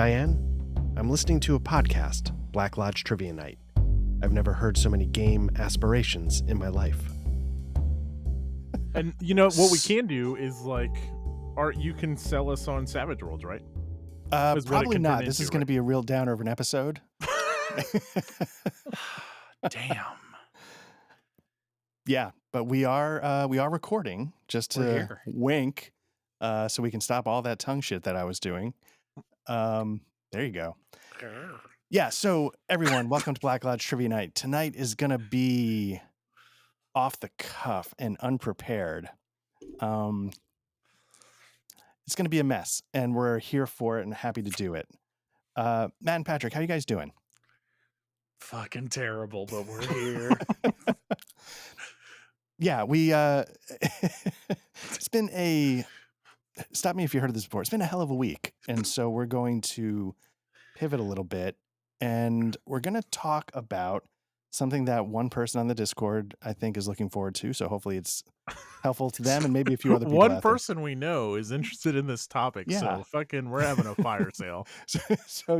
Diane, I'm listening to a podcast, Black Lodge Trivia Night. I've never heard so many game aspirations in my life. And you know what we can do is like, Art, you can sell us on Savage Worlds, right? Is what it Probably can not. turn This into, is going to right? be a real downer of an episode. Damn. Yeah, but we are recording just We're to here. wink, so we can stop all that tongue shit that I was doing. There you go. Yeah, so everyone, welcome to Black Lodge Trivia Night. Tonight is going to be off the cuff and unprepared. It's going to be a mess, and we're here for it and happy to do it. Matt and Patrick, how you guys doing? Fucking terrible, but we're here. Yeah, we it's been stop me if you heard of this before. It's been a hell of a week. And so we're going to pivot a little bit, and we're going to talk about something that one person on the Discord I think is looking forward to. So hopefully it's helpful to them and maybe a few other people. One person we know is interested in this topic, Yeah. so fucking we're having a fire sale. So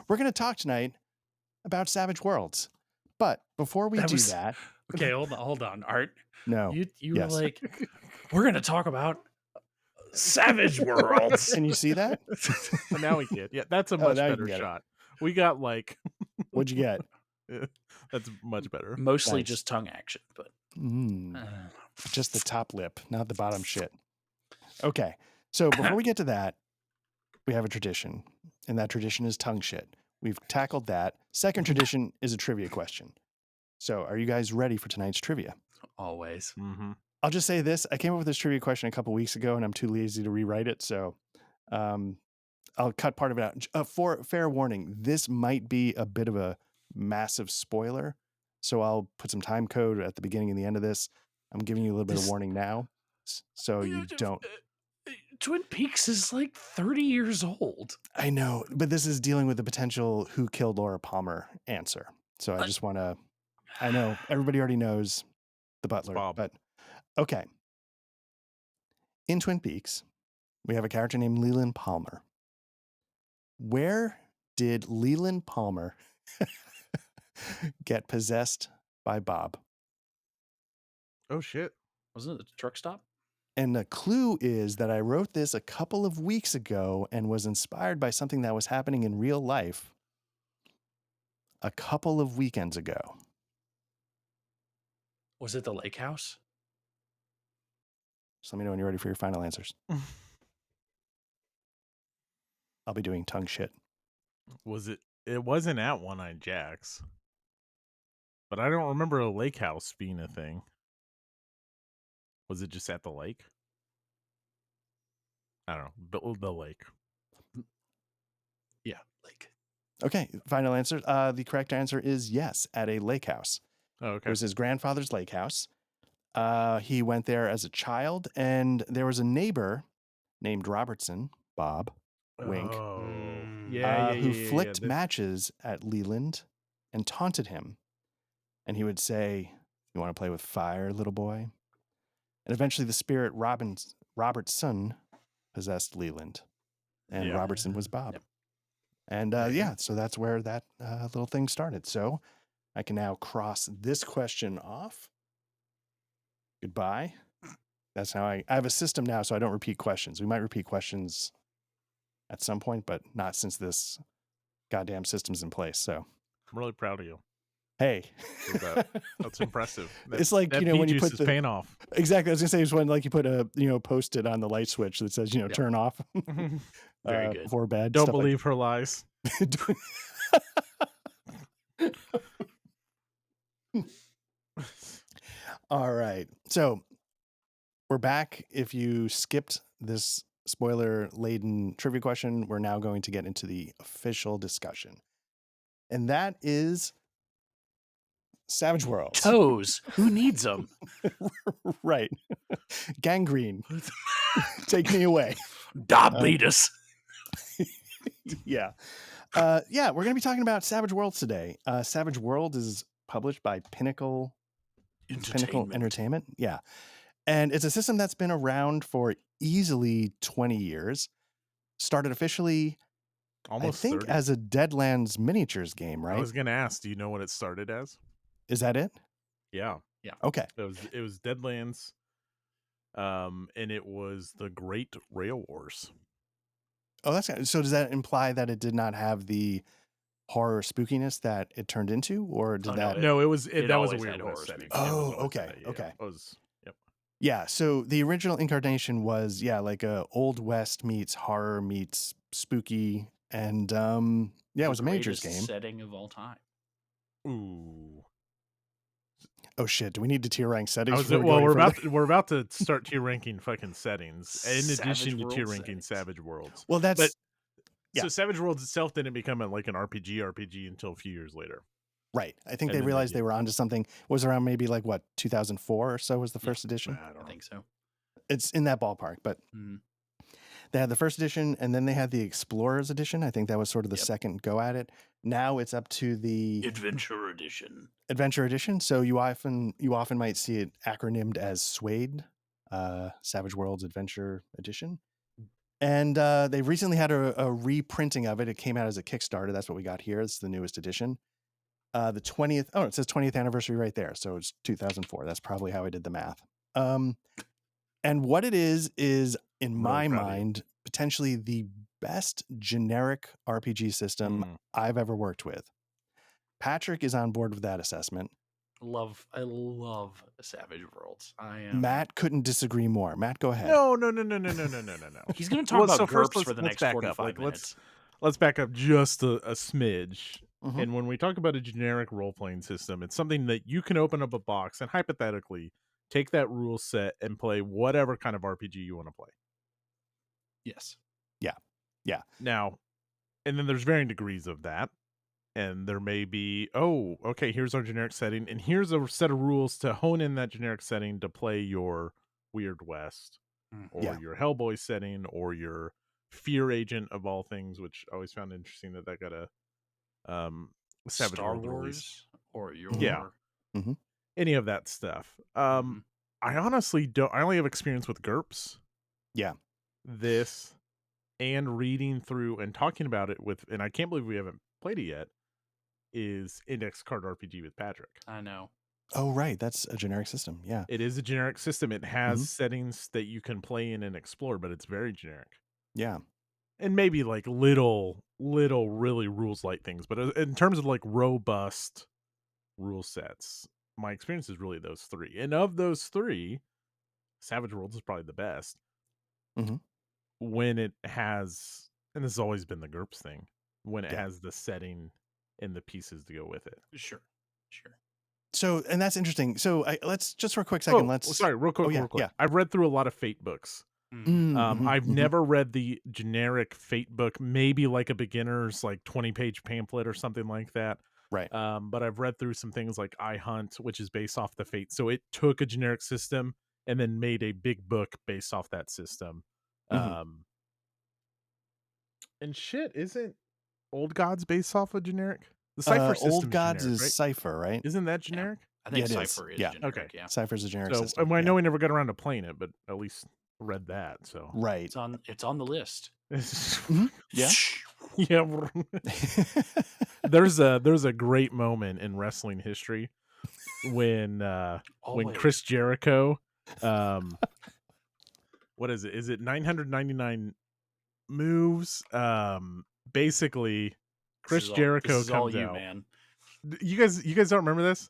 we're going to talk tonight about Savage Worlds. But before we do that, Okay, hold on, Art. no, You Yes. were like, we're gonna talk about Savage Worlds. Can you see that? So now we can. Yeah, that's a Oh, much now you better can get it. shot. We got like, What'd you get? that's much better. Mostly Nice. just tongue action, but Just the top lip, not the bottom shit. Okay, so before we get to that, we have a tradition, and that tradition is tongue shit. We've tackled that. Second tradition is a trivia question. So are you guys ready for tonight's trivia? always. Mm-hmm. I'll just say this. I came up with this trivia question a couple weeks ago, and I'm too lazy to rewrite it, so I'll cut part of it out. For fair warning, this might be a bit of a massive spoiler, so I'll put some time code at the beginning and the end of this. I'm giving you a little bit of warning now, so you don't. Twin Peaks is like 30 years old. I know, but this is dealing with the potential who killed Laura Palmer answer. So I just want to, I know everybody already knows the butler, Bob. but okay. In Twin Peaks, we have a character named Leland Palmer. Where did Leland Palmer get possessed by Bob? Oh shit. Wasn't it the truck stop? And the clue is that I wrote this a couple of weeks ago and was inspired by something that was happening in real life a couple of weekends ago. Was it the lake house? Just let me know when you're ready for your final answers. I'll be doing tongue shit. Was it? It wasn't at One-Eyed Jack's, but I don't remember a lake house being a thing. Was it just at the lake? I don't know. The lake. Yeah, lake. Okay, final answer. The correct answer is yes, at a lake house. Oh, It okay. was his grandfather's lake house. He went there as a child, and there was a neighbor named Robertson, Bob, wink, Oh, Mm. yeah, who yeah, flicked This- matches at Leland and taunted him. And he would say, "You want to play with fire, little boy?" And eventually the spirit Robertson possessed Leland, and Yeah. Robertson was Bob. Yep. And so that's where that little thing started. So I can now cross this question off. Goodbye. That's how I have a system now, so I don't repeat questions. We might repeat questions at some point, but not since this goddamn system's in place. So, I'm really proud of you. hey. For that. That's impressive. It's like, that when you juice put is the paying off. Exactly. I was gonna say it's when you put a post-it on the light switch that says Yep. turn off Very good. before bed. Don't stuff like believe her lies. All right. So we're back. If you skipped this spoiler-laden trivia question, we're now going to get into the official discussion. And that is Savage Worlds. Toes. Who needs them? Right. Gangrene. Take me away. Diabetes. Yeah. We're going to be talking about Savage Worlds today. Savage World is published by Pinnacle Entertainment. Yeah. And it's a system that's been around for easily 20 years. Started officially Almost think 30. as a Deadlands miniatures game, I right? was gonna ask, do you know what it started as? Is that it? Yeah. Okay. It was Deadlands. And it was the Great Rail Wars. Oh, so does that imply that it did not have the horror spookiness that it turned into, or did Oh, no, that? No, that was a always Weird had West horror setting. spooky. It was Oh, always okay, that, yeah. okay. It was, yep. Yeah, so the original incarnation was like a Old West meets horror meets spooky, and it was a miniatures game. Setting of all time. Ooh. Oh shit! Do we need to tier rank settings? We're about to start tier ranking fucking settings in addition to Savage tier World ranking settings. Savage Worlds. Well, that's so Savage Worlds itself didn't become like an RPG until a few years later. right. I think And they then realized they were onto something. It was around maybe like what 2004 or so was the first edition. I think so. It's in that ballpark, but they had the first edition, and then they had the Explorers edition. I think that was sort of the second go at it. Now it's up to the Adventure Edition. Adventure Edition. So you often might see it acronymed as SWADE, Savage Worlds Adventure Edition. And they recently had a reprinting of it. It came out as a Kickstarter. That's what we got here. It's the newest edition. The 20th. Oh, it says 20th anniversary right there. So it's 2004. That's probably how I did the math. And what it is in my mind, potentially the best generic RPG system I've ever worked with. Patrick is on board with that assessment. I love Savage Worlds. I am. Matt couldn't disagree more. Matt, go ahead. No. He's going to talk about GURPS for the let's next back 45 up. minutes. Let's back up just a smidge. Mhm. And when we talk about a generic role-playing system, it's something that you can open up a box and hypothetically take that rule set and play whatever kind of RPG you want to play. Yes. Yeah. Now, and then there's varying degrees of that. And there may be, okay, here's our generic setting, and here's a set of rules to hone in that generic setting to play your Weird West, or your Hellboy setting, or your Fear Agent of all things, which I always found interesting that got a Savage Star World Wars release. or your Any of that stuff. I honestly don't. I only have experience with GURPS. Yeah. This and reading through and talking about it with, and I can't believe we haven't played it yet, is Index Card RPG with Patrick. I know. Oh, right. That's a generic system. Yeah. It is a generic system. It has settings that you can play in and explore, but it's very generic. Yeah. And maybe like little really rules light things. But in terms of like robust rule sets, my experience is really those three. And of those three, Savage Worlds is probably the best. When it has, and this has always been the GURPS thing, when it has the setting and the pieces to go with it. Sure. So, and that's interesting. So let's just for a quick second. Real quick. Yeah. I've read through a lot of Fate books. I've never read the generic Fate book, maybe like a beginner's like 20-page pamphlet or something like that. Right. But I've read through some things like I Hunt, which is based off the Fate. So it took a generic system and then made a big book based off that system. And shit, isn't Old Gods based off a generic? The Cypher system. Old Gods generic, is right? Cypher, right? Isn't that generic? I think Yeah, it Cypher is Yeah. generic. Okay. Yeah. Cypher's a generic So system. I know we never got around to playing it, but at least read that. So Right. It's on the list. Yeah. Yeah. There's a great moment in wrestling history when Chris Jericho, what is it? Is it 999 moves? Basically, Chris Jericho comes out. Man. You guys don't remember this?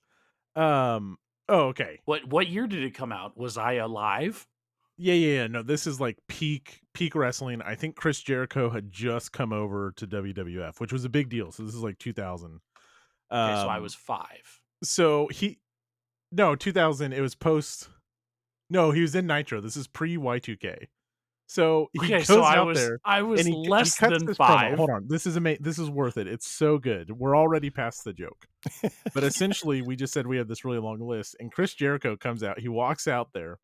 Oh, okay. What year did it come out? Was I alive? Yeah. No, this is like peak wrestling. I think Chris Jericho had just come over to WWF, which was a big deal. So this is like 2000. Okay, so I was 5. So 2000. It was post. No, he was in Nitro. This is pre Y2K. So he goes out there. I was and less than 5. Promo. Hold on, this is worth it. It's so good. We're already past the joke, but essentially, we just said we have this really long list, and Chris Jericho comes out. He walks out there,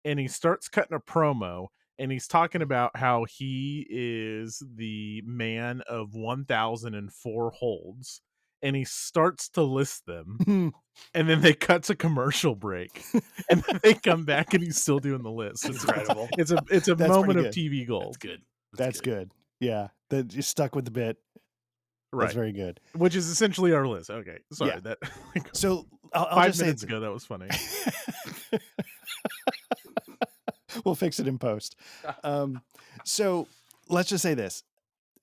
and he starts cutting a promo, and he's talking about how he is the man of 1,004 holds, and he starts to list them. And then they cut to commercial break, and then they come back, and he's still doing the list. It's incredible. It's a moment of TV gold. That's good. That's good. Yeah. that you stuck with the bit. That's Right. very good. Which is essentially our list. Okay. Sorry. Yeah. That like, So I'll 5 just say minutes ago, that was funny. we'll fix it in post. So let's just say this.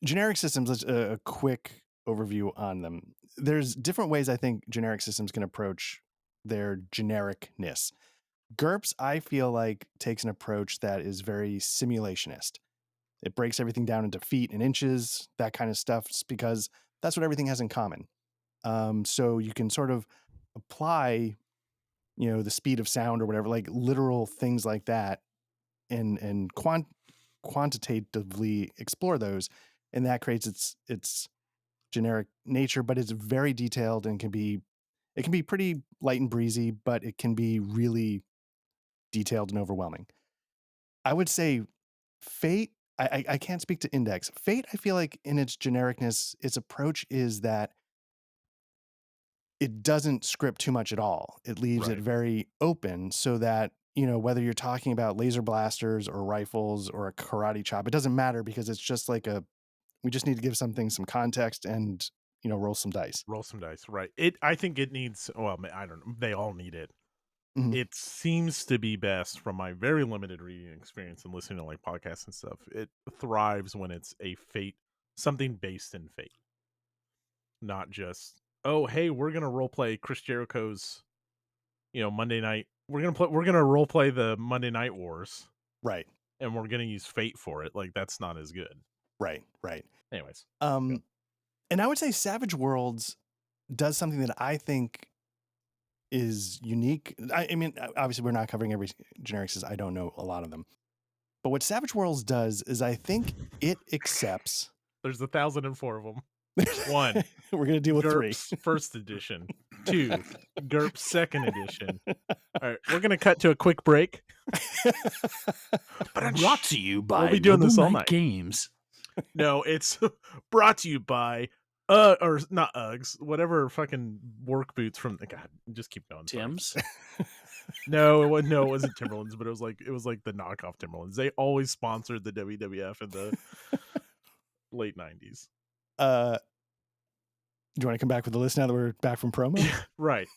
Generic systems, a quick overview on them. There's different ways I think generic systems can approach their genericness. GURPS, I feel like, takes an approach that is very simulationist. It breaks everything down into feet and inches, that kind of stuff, because that's what everything has in common. So you can sort of apply, the speed of sound or whatever, like literal things like that, and quantitatively explore those, and that creates its generic nature. But it's very detailed and it can be pretty light and breezy, but it can be really detailed and overwhelming. I would say Fate. I can't speak to Index. Fate, I feel like in its genericness, its approach is that it doesn't script too much at all. It leaves it Right. very open so that, whether you're talking about laser blasters or rifles or a karate chop, it doesn't matter because it's just like we just need to give something some context and, roll some dice. Roll some dice. Right. I think it needs, well, I don't know. They all need it. Mhm. It seems to be best from my very limited reading experience and listening to like podcasts and stuff. It thrives when it's a fate, something based in fate, not just, oh, hey, we're going to role play Chris Jericho's, Monday night. We're going to role play the Monday Night Wars Right, and we're going to use fate for it. Like, that's not as good. right. Anyways. Go. Um, and I would say Savage Worlds does something that I think is unique. I mean, obviously, we're not covering every generic system. I don't know a lot of them. But what Savage Worlds does is I think it accepts. There's 1,004 of them. 1. We're going to deal with 3. GURPS first edition. 2. GURPS second edition. All right, we're gonna cut to a quick break. Brought to you by We'll be doing Noble this all Knight night. Games. No, it's brought to you by or not Uggs, whatever fucking work boots from. God, just keep going. Sorry. Tim's. No, it wasn't Timberlands, but it was like the knockoff Timberlands. They always sponsored the WWF in the late 90s. Do you want to come back with the list now that we're back from promo? Right.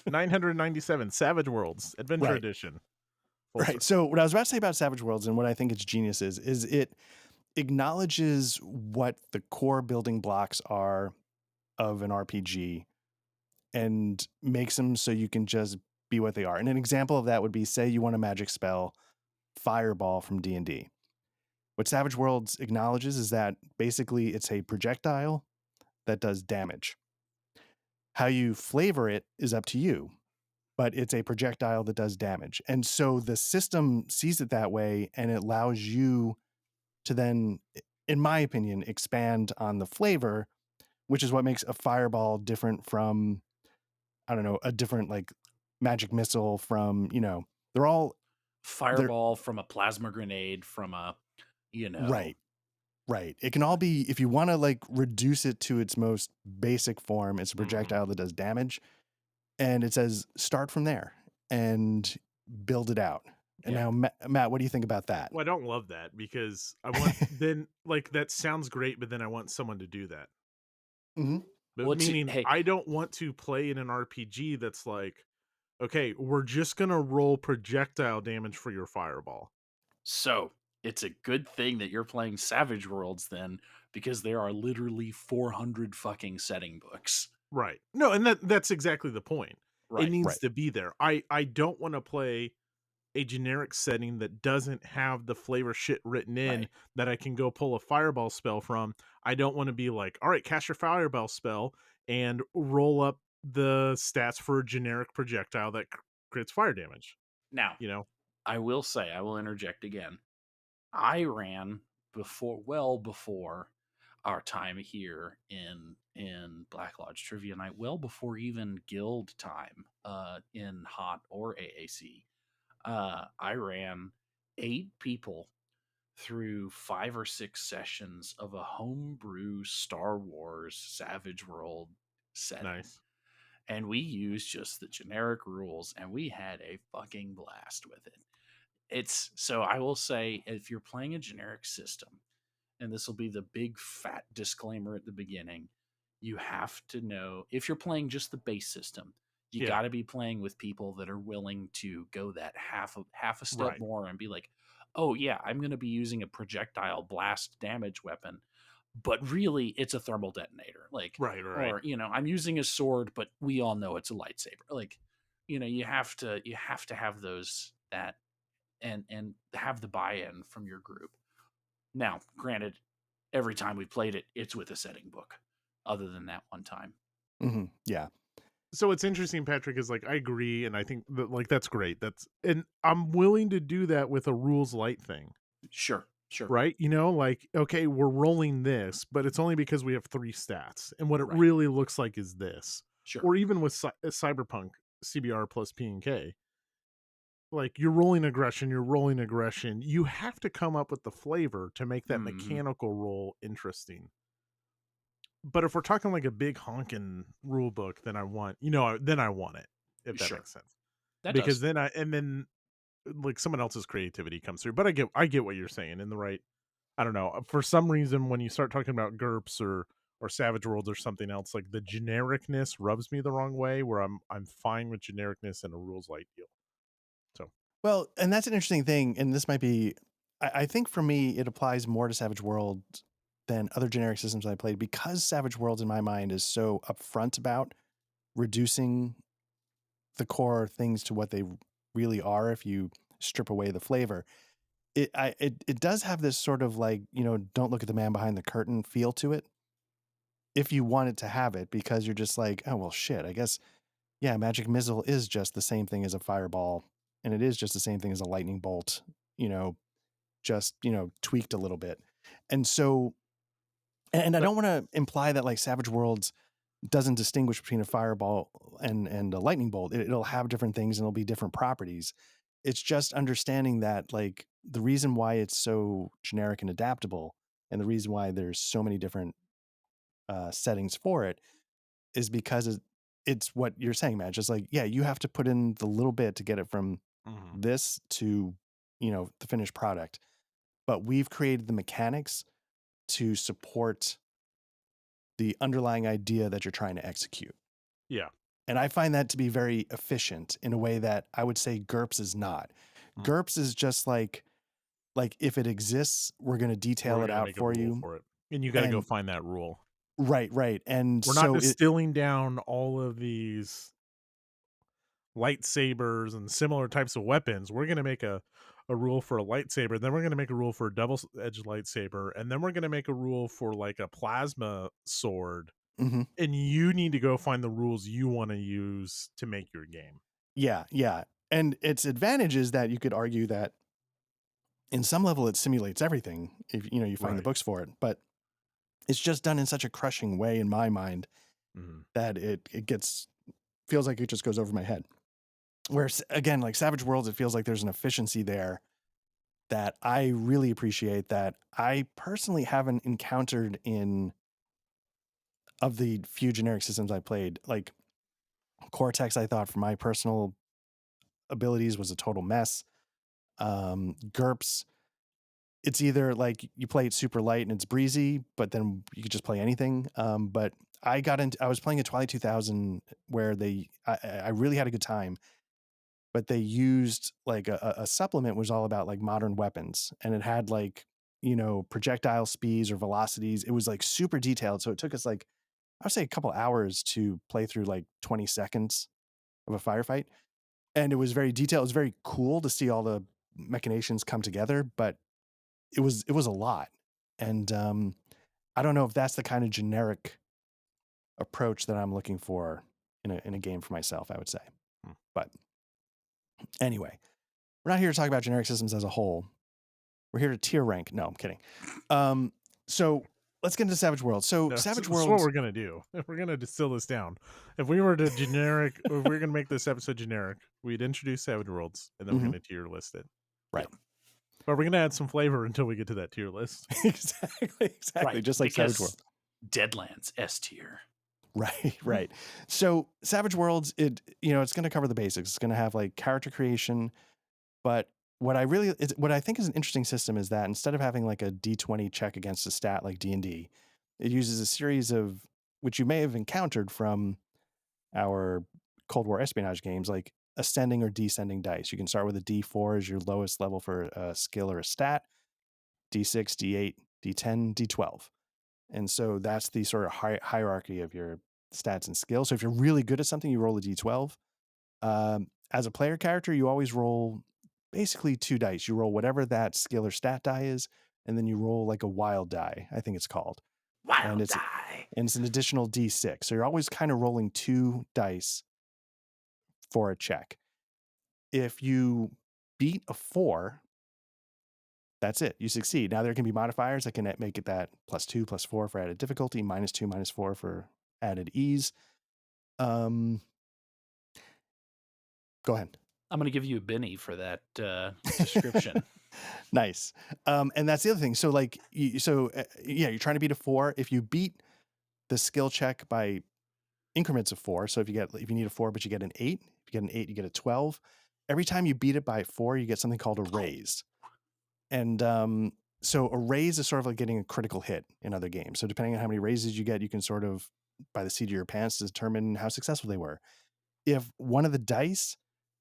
997 Savage Worlds Adventure Right. Edition. Right. So what I was about to say about Savage Worlds and what I think its genius is it acknowledges what the core building blocks are of an RPG and makes them so you can just be what they are. And an example of that would be, say you want a magic spell, Fireball from D&D. What Savage Worlds acknowledges is that basically it's a projectile that does damage. How you flavor it is up to you, but it's a projectile that does damage. And so the system sees it that way, and it allows you to then, in my opinion, expand on the flavor, which is what makes a fireball different from, I don't know, a different like magic missile from, they're all Fireball from a plasma grenade from a, right. It can all be, if you want to like reduce it to its most basic form, it's a Mhm. projectile that does damage. And it says start from there and build it out. And Yeah. now, Matt, what do you think about that? Well, I don't love that because I want then like that sounds great, but then I want someone to do that. Mhm. But Well, meaning hey, I don't want to play in an RPG that's like, okay, we're just gonna roll projectile damage for your fireball. so it's a good thing that you're playing Savage Worlds then, because there are literally 400 fucking setting books. Right. No, and that's exactly the point. Right. It needs Right. to be there. I don't want to play a generic setting that doesn't have the flavor shit written in Right. that I can go pull a fireball spell from. I don't want to be like, all right, cast your fireball spell and roll up the stats for a generic projectile that creates fire damage. Now, You know? I will say, I will interject again. I ran well before our time here in Black Lodge Trivia Night, well before even guild time in Hot or AAC. I ran 8 people through 5 or 6 sessions of a homebrew Star Wars Savage World setting. Nice. And we used just the generic rules and we had a fucking blast with it. So I will say, if you're playing a generic system, and this will be the big fat disclaimer at the beginning, you have to know if you're playing just the base system, you Yeah. got to be playing with people that are willing to go that half a step Right. more and be like, oh yeah, I'm going to be using a projectile blast damage weapon, but really it's a thermal detonator. Like, Right. Right. or I'm using a sword, but we all know it's a lightsaber. Like, you have to have those that and have the buy-in from your group. Now, granted, every time we played it, it's with a setting book, other than that one time. Yeah. So what's interesting, Patrick, is like I agree, and I think that like that's great. And I'm willing to do that with a rules light thing, Sure. right? Like okay, we're rolling this, but it's only because we have 3 stats, and what it Right. really looks like is this. Sure. Or even with Cyberpunk CBR plus P and K, like you're rolling aggression. You have to come up with the flavor to make that mechanical roll interesting. But if we're talking like a big honking rule book, then I want it, if that Sure. makes sense. That Because does. then like someone else's creativity comes through. But I get what you're saying in the right. I don't know. For some reason, when you start talking about GURPS or Savage Worlds or something else, like the genericness rubs me the wrong way. Where I'm fine with genericness in a rules light deal. So Well, and that's an interesting thing, and this might be, I think for me, it applies more to Savage World than other generic systems I played, because Savage Worlds in my mind is so upfront about reducing the core things to what they really are if you strip away the flavor. It does have this sort of like, don't look at the man behind the curtain feel to it, if you want it to have it, because you're just like, oh, well, shit, I guess, yeah, magic missile is just the same thing as a fireball, and it is just the same thing as a lightning bolt, just, tweaked a little bit. And so, and I but don't want to imply that like Savage Worlds doesn't distinguish between a fireball and a lightning bolt. It'll have different things and it'll be different properties. It's just understanding that like the reason why it's so generic and adaptable, and the reason why there's so many different settings for it, is because it's what you're saying, Matt. Just like, yeah, you have to put in the little bit to get it from this to, the finished product. But we've created the mechanics to support the underlying idea that you're trying to execute. yeah. And I find that to be very efficient in a way that I would say GURPS is not. GURPS is just like if it exists, we're going to detail We're it gonna out make a for rule you. for it, and you got to go And find that rule. right. And We're not so distilling down all of these lightsabers and similar types of weapons. We're going to make a rule for a lightsaber, then we're going to make a rule for a double-edged lightsaber, and then we're going to make a rule for like a plasma sword. Mhm. And you need to go find the rules you want to use to make your game. Yeah. And its advantage is that you could argue that in some level it simulates everything if you find the Right. books for it, but it's just done in such a crushing way in my mind that it feels like it just goes over my head. Whereas again, like Savage Worlds, it feels like there's an efficiency there that I really appreciate, that I personally haven't encountered in of the few generic systems I played. Like Cortex, I thought for my personal abilities was a total mess. GURPS, it's either like you play it super light and it's breezy, but then you could just play anything. But I was playing a Twilight 2000 where I really had a good time, but they used like a supplement was all about like modern weapons, and it had like, projectile speeds or velocities. It was like super detailed. So it took us like, I would say a couple hours to play through like 20 seconds of a firefight. And it was very detailed. It was very cool to see all the machinations come together, but it was a lot. And I don't know if that's the kind of generic approach that I'm looking for in a game for myself, I would say. But anyway, we're not here to talk about generic systems as a whole. We're here to tier rank. No, I'm kidding. So let's get into Savage Worlds. So Savage That's what Worlds, we're gonna do. If we're gonna distill this down, if we were to if we were gonna make this episode generic, we'd introduce Savage Worlds, and then we're gonna tier list it. right? But we're gonna add some flavor until we get to that tier list. Exactly. Right. Just like Savage Worlds. Deadlands S tier. Right. So Savage Worlds, it's going to cover the basics. It's going to have like character creation, but what I think is an interesting system is that instead of having like a D20 check against a stat like D&D, it uses a series of, which you may have encountered from our Cold War espionage games, like ascending or descending dice. You can start with a D4 as your lowest level for a skill or a stat, D6, D8, D10, D12. And so that's the sort of hierarchy of your stats and skills. So if you're really good at something, you roll a D12. As a player character, you always roll basically 2 dice. You roll whatever that skill or stat die is, and then you roll like a wild die, I think it's called. And Wild it's die. and it's an additional D6. So you're always kind of rolling 2 dice for a check. If you beat a 4, that's it. You succeed. Now there can be modifiers that can make it that +2, +4 for added difficulty, -2, -4 for added ease. Go ahead. I'm going to give you a Benny for that description. Nice. And that's the other thing. So like, yeah, you're trying to beat a 4. If you beat the skill check by increments of 4, so if you need a 4, but you get an 8, if you get an 8, you get a 12. Every time you beat it by 4, you get something called a raise. And so a raise is sort of like getting a critical hit in other games. So depending on how many raises you get, you can sort of, by the seat of your pants, determine how successful they were. If one of the dice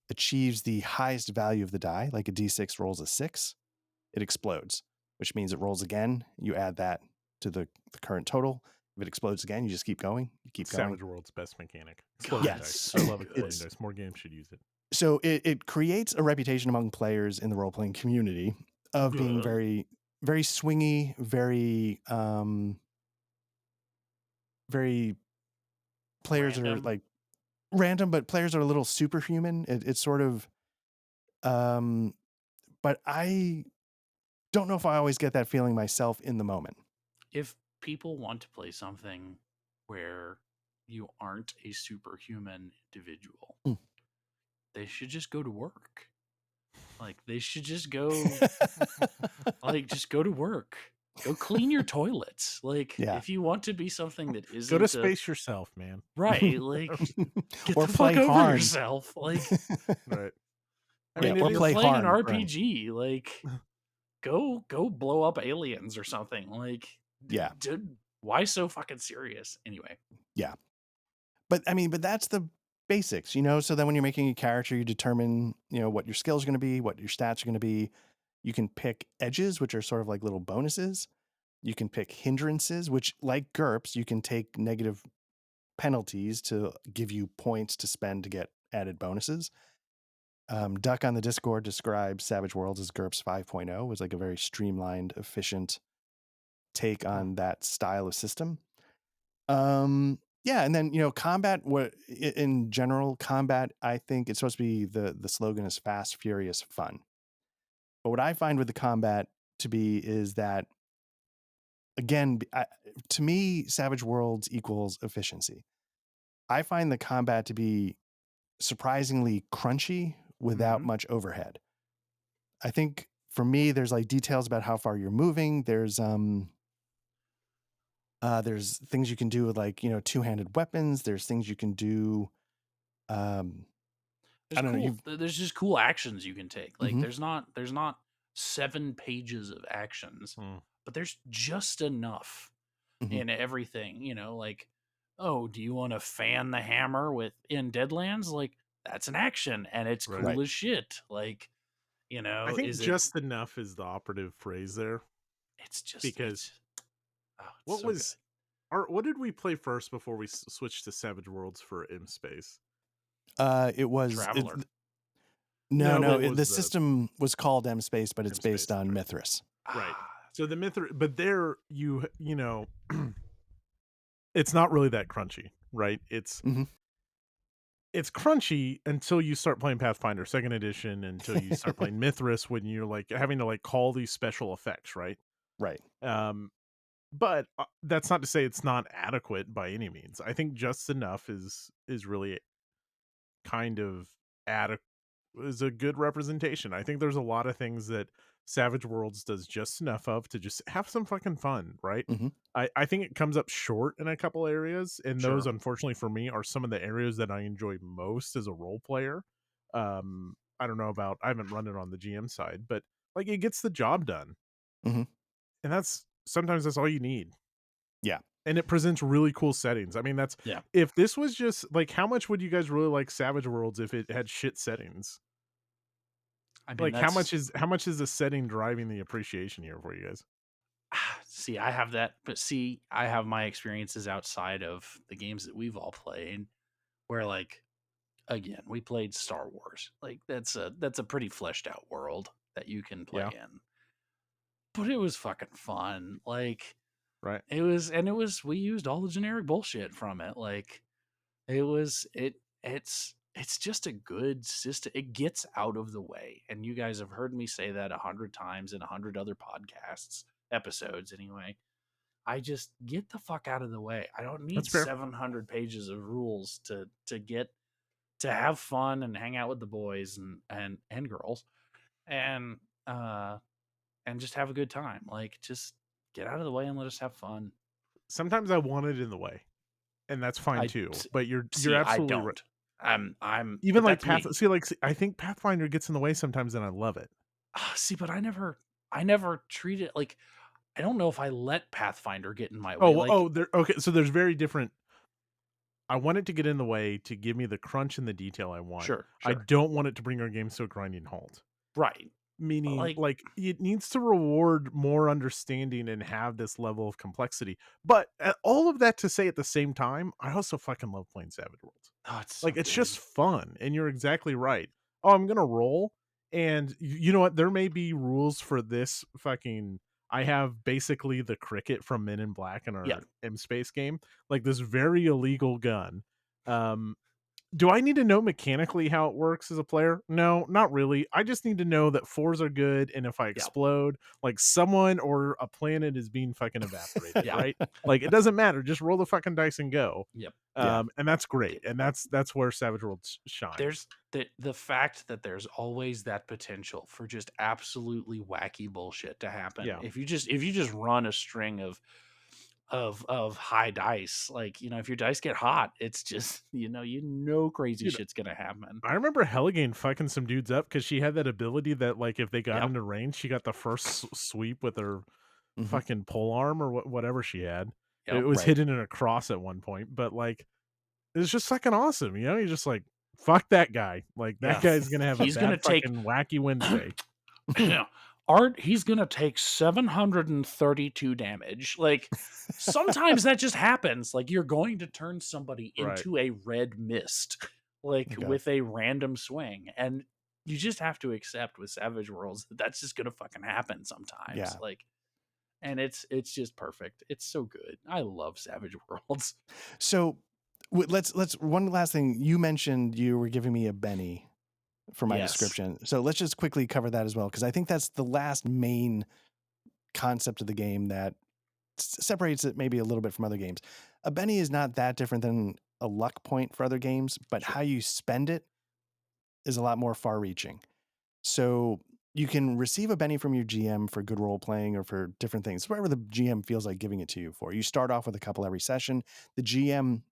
achieves the highest value of the die, like a D6 rolls a 6, it explodes, which means it rolls again. You add that to the current total. If it explodes again, you just keep going. You keep going. Savage World's best mechanic. God, Exploding Yes. dice. so I love good. exploding dice. More games should use it. So it creates a reputation among players in the role-playing community of being very, very swingy, very players Random. are like random, but players are a little superhuman. It's sort of, but I don't know if I always get that feeling myself in the moment. If people want to play something where you aren't a superhuman individual, they should just go to work. Like they should just go just go to work. Go clean your toilets. Like Yeah. if you want to be something that isn't Go to space yourself, man. right, like get Or the fuck play over hard. yourself. Like Right. I mean, or if you're play playing an hard, RPG, like go blow up aliens or something. Like Yeah. dude, why so fucking serious? Anyway. Yeah. But I mean, but that's the basics, you know? So then when you're making a character, you determine, you know, what your skills are going to be, what your stats are going to be. You can pick edges, which are sort of like little bonuses. You can pick hindrances, which, like GURPS, you can take negative penalties to give you points to spend to get added bonuses. Duck on the Discord describes Savage Worlds as GURPS 5.0. It was like a very streamlined, efficient take on that style of system. Yeah, and then, you know, combat, in general, combat, I think it's supposed to be, the slogan is fast, furious, fun. But what I find with the combat to be is that, again, to me, Savage Worlds equals efficiency. I find the combat to be surprisingly crunchy without much overhead. I think for me, there's like details about how far you're moving. There's things you can do with, like, you know, two-handed weapons. There's things you can do. I don't know. There's just cool actions you can take. Like Mhm. there's not 7 pages of actions, but there's just enough in everything, you know, like, oh, do you want to fan the hammer in Deadlands? Like that's an action and it's cool Right. as shit. Like, you know, I think just enough is the operative phrase there. It's just because what so was what did we play first before we switched to Savage Worlds for M Space? It was Traveler. The system was called M Space, but it's based on Mithras. Right. So the Mithras, but there you know, it's not really that crunchy, right? It's crunchy until you start playing Pathfinder 2nd edition, until you start playing Mithras, when you're like having to like call these special effects, right? Right. But that's not to say it's not adequate by any means. I think just enough is really kind of is a good representation. I think there's a lot of things that Savage Worlds does just enough of to just have some fucking fun, right? I think it comes up short in a couple areas, and those, unfortunately for me, are some of the areas that I enjoy most as a role player. I don't know about, I haven't run it on the GM side, but like it gets the job done. Mm-hmm. And sometimes that's all you need. Yeah. And it presents really cool settings. I mean, Yeah. if this was just like, how much would you guys really like Savage Worlds if it had shit settings? I mean, Like that's how much is the setting driving the appreciation here for you guys? see, I have that, but see, I have my experiences outside of the games that we've all played, where like again, we played Star Wars. Like that's a pretty fleshed out world that you can play Yeah, in. But it was fucking fun. Like right. it was we used all the generic bullshit from it. Like it was it's just a good system. It gets out of the way. And you guys have heard me say that 100 times in 100 other podcasts, episodes anyway. I just get the fuck out of the way. I don't need That's fair. 700 pages of rules to have fun and hang out with the boys and girls and uh and just have a good time. Like just get out of the way and let us have fun. Sometimes I want it in the way, and that's fine I too. But you're see. I absolutely right. don't. I'm. Even But like that's me. I think Pathfinder gets in the way sometimes, and I love it. See, but I never treat it like. I don't know if I let Pathfinder get in my way. Oh, Like, there. Okay, so there's very different. I want it to get in the way to give me the crunch and the detail I want. sure, I sure, don't want it to bring our game to a grinding halt. right. But Meaning, like, like, it needs to reward more understanding and have this level of complexity. But all of that to say at the same time, I also fucking love playing Savage Worlds. oh, it's so Like, it's good. just fun, and you're exactly right. Oh, I'm gonna roll, and you know what? There may be rules for this fucking. I have basically the cricket from Men in Black in Yeah, our M Space game, like this very illegal gun. Um, do I need to know mechanically how it works as a player? No, not really. I just need to know that fours are good, and if I yeah, explode, like someone or a planet is being fucking evaporated, yeah, right? Like it doesn't matter. Just roll the fucking dice and go. yep. Yeah. And that's great. And that's where Savage World shines. There's the fact that there's always that potential for just absolutely wacky bullshit to happen. Yeah. If you just run a string of high dice, like if your dice get hot, it's just crazy Dude, shit's gonna happen. I remember Helligane fucking some dudes up because she had that ability that, like, if they got Yep. into range, she got the first sweep with her Mm-hmm. fucking pole arm or whatever she had. It Yep. was Right. hidden in a cross at one point, but like, it's just fucking awesome. You're just like, fuck that guy. Like, that Yeah. guy's gonna have a He's gonna bad take fucking wacky Wednesday. Art, he's gonna take 732 damage. Like sometimes that just happens. Like you're going to turn somebody Right. into a red mist, like Okay. with a random swing. And you just have to accept with Savage Worlds that that's just gonna fucking happen sometimes. Yeah. Like and it's just perfect. It's so good. I love Savage Worlds. So let's one last thing. You mentioned you were giving me a Benny for my Yes. description. So let's just quickly cover that as well, because I think that's the last main concept of the game that separates it maybe a little bit from other games. A Benny is not that different than a luck point for other games, but Sure. how you spend it is a lot more far reaching. So you can receive a Benny from your GM for good role playing or for different things, whatever the GM feels like giving it to you for. You start off with a couple every session. The GM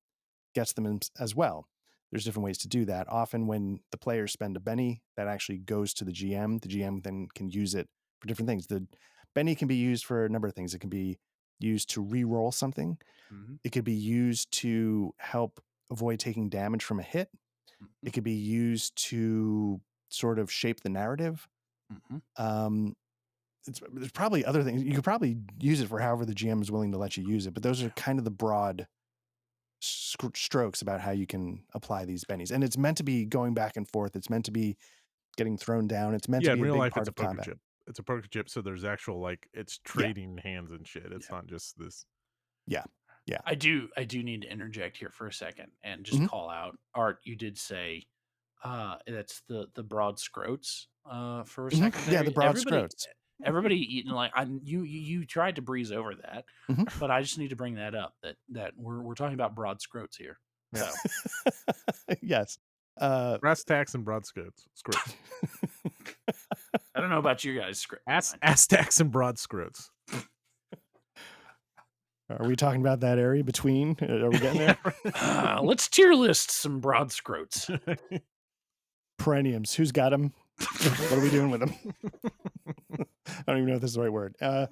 gets them as well. There's different ways to do that. Often when the players spend a Benny, that actually goes to the GM. The GM then can use it for different things. The Benny can be used for a number of things. It can be used to re-roll something. Mm-hmm. It could be used to help avoid taking damage from a hit. Mm-hmm. It could be used to sort of shape the narrative. Mm-hmm. There's probably other things. You could probably use it for however the GM is willing to let you use it, but those are kind of the broad strokes about how you can apply these bennies. And it's meant to be going back and forth. It's meant to be getting thrown down. It's meant to Yeah, be in a real big life, part it's a of poker combat. chip. It's a poker chip, so there's actual, like, it's trading hands and shit. It's not just this. Yeah. I do need to interject here for a second and just call out Art. You did say that's the broad scrotes for a second Yeah, there. the broad scrotes. Everybody eating like you tried to breeze over that, Mhm. but I just need to bring that up that we're talking about broad scrotes here. So Yes. Brass tacks and broad scrotes. I don't know about you guys. Ass tacks and broad scrotes. Are we talking about that area between? Are we getting there? Let's tier list some broad scrotes. Perenniums. Who's got them? What are we doing with them? I don't even know if this is the right word. So,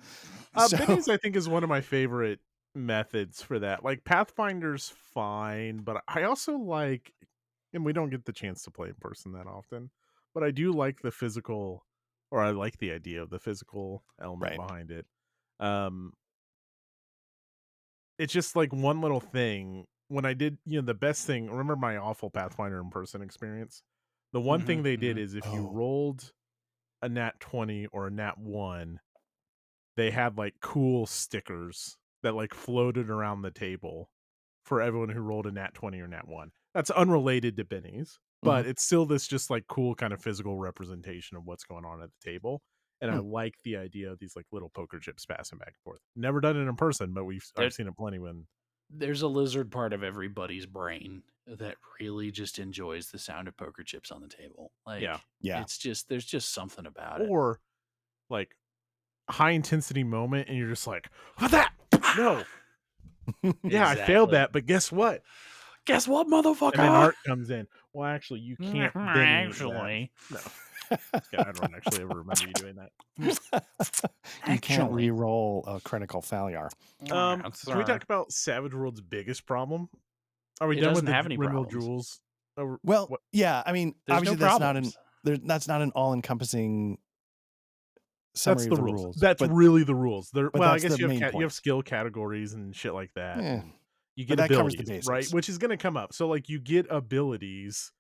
Bennies, I think, is one of my favorite methods for that. Like Pathfinder's fine, but I also like, and we don't get the chance to play in person that often, but I do like the physical, or I like the idea of the physical element Right. behind it. It's just like one little thing. When I did, the best thing, remember my awful Pathfinder in person experience? The one thing they did is if you Oh. rolled a nat 20 or a nat 1, they had like cool stickers that like floated around the table for everyone who rolled a nat 20 or nat 1. That's unrelated to bennies, but it's still this just like cool kind of physical representation of what's going on at the table. And I like the idea of these like little poker chips passing back and forth. Never done it in person, but I've seen it plenty when. There's a lizard part of everybody's brain that really just enjoys the sound of poker chips on the table. Like, Yeah. it's just, there's just something about it. Or like high intensity moment and you're just like, what that? No. Yeah, I failed that, but guess what? Guess what, motherfucker? And then Art comes in. Well, actually, you can't Benny actually. that. No. I don't actually ever remember you doing that. You can't re-roll a critical failure. Can we talk about Savage World's biggest problem? Are we done with the Rimworld Jewels? Well, yeah. I mean, there's obviously that's not an all-encompassing summary of the rules. That's really the rules. Well, I guess you have skill categories and shit like that. Yeah. You get abilities, right? Which is going to come up. So like you get abilities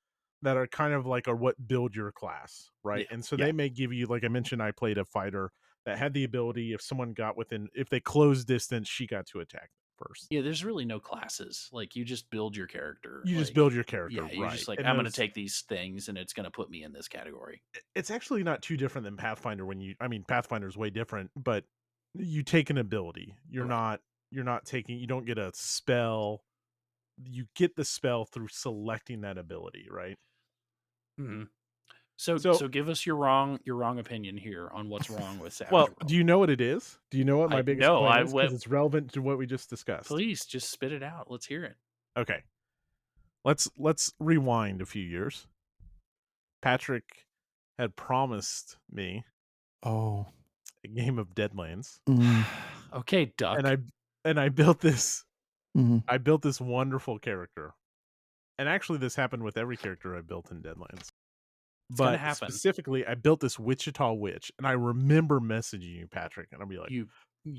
that are kind of like what build your class, right? Yeah. And so they may give you, like I mentioned, I played a fighter that had the ability if someone got if they closed distance, she got to attack first. Yeah, there's really no classes. Like you just build your character. You just build your character, yeah, you're right? just like, and I'm going to take these things and it's going to put me in this category. It's actually not too different than Pathfinder Pathfinder is way different, but you take an ability. You're not taking, you don't get a spell. You get the spell through selecting that ability, right? Mm-hmm. So give us your wrong opinion here on what's wrong with Savage World. Do you know what it is? Do you know what my biggest complaint is? Because it's relevant to what we just discussed. Please just spit it out. Let's hear it. Okay. Let's rewind a few years. Patrick had promised me a game of Deadlands. Okay, Duck. And I built this I built this wonderful character. And actually this happened with every character I built in Deadlands. But specifically, I built this Wichita Witch, and I remember messaging you, Patrick, and I'll be like, you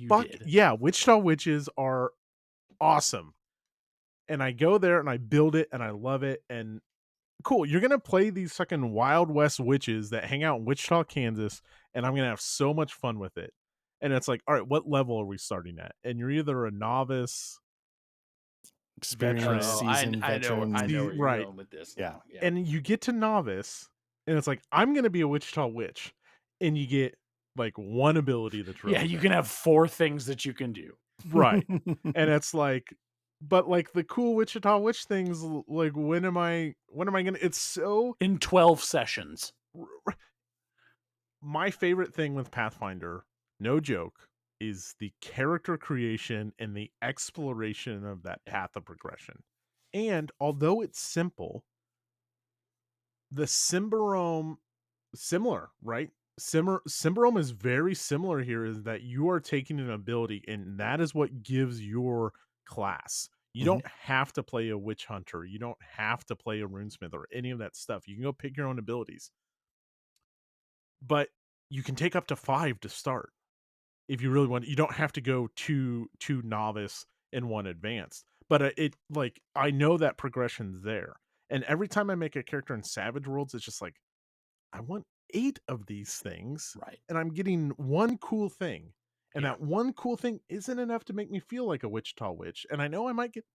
fuck did. Yeah, Wichita Witches are awesome. And I go there and I build it and I love it. And cool, you're going to play these fucking Wild West witches that hang out in Wichita, Kansas, and I'm going to have so much fun with it. And it's like, all right, what level are we starting at? And you're either a novice, experienced, seasoned veteran. I know where you're going with this. Yeah. And you get to novice, and it's like, I'm going to be a Wichita Witch. And you get like one ability that's relevant. Yeah, you can have 4 things that you can do. Right. And it's like, but like the cool Wichita Witch things, like when am I gonna, it's so in 12 sessions. My favorite thing with Pathfinder, no joke, is the character creation and the exploration of that path of progression. And although it's simple, the Symbarome, similar, right? Symbarome is very similar here, is that you are taking an ability and that is what gives your class. You don't have to play a witch hunter. You don't have to play a runesmith or any of that stuff. You can go pick your own abilities. But you can take up to 5 to start. If you really want, you don't have to go two novice and 1 advanced. But I know that progression's there. And every time I make a character in Savage Worlds, it's just like, I want 8 of these things. Right. And I'm getting one cool thing. And that one cool thing isn't enough to make me feel like a Wichita Witch. And I know I might get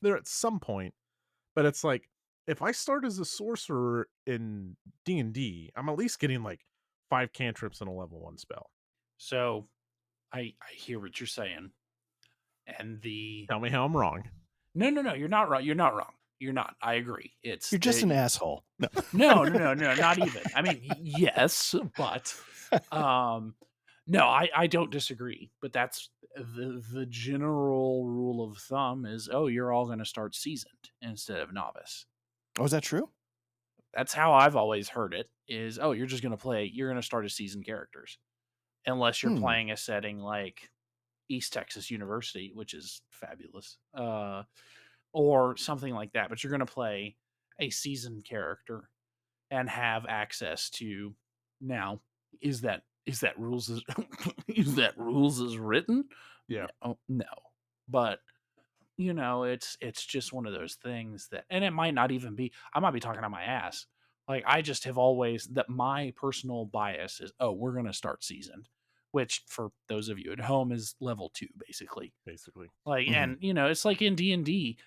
there at some point, but it's like, if I start as a sorcerer in D&D, I'm at least getting like 5 cantrips and a level 1 spell. So I hear what you're saying. And tell me how I'm wrong. No, you're not wrong. You're not wrong. You're not. I agree. You're just an asshole. No, not even. I mean, yes, but no, I don't disagree. But that's the general rule of thumb is, you're all going to start seasoned instead of novice. Oh, is that true? That's how I've always heard it. Is you're just gonna play. You're gonna start as seasoned characters, unless you're Hmm. playing a setting like East Texas University, which is fabulous, or something like that. But you're gonna play a seasoned character and have access to now. Is that rules as is that rules as written? Yeah. No, but it's just one of those things that, and it might not even be, I might be talking on my ass. Like, I just have always, that my personal bias is, we're going to start seasoned, which for those of you at home is level 2, basically. Basically. Like, Mhm. and it's like in D&D,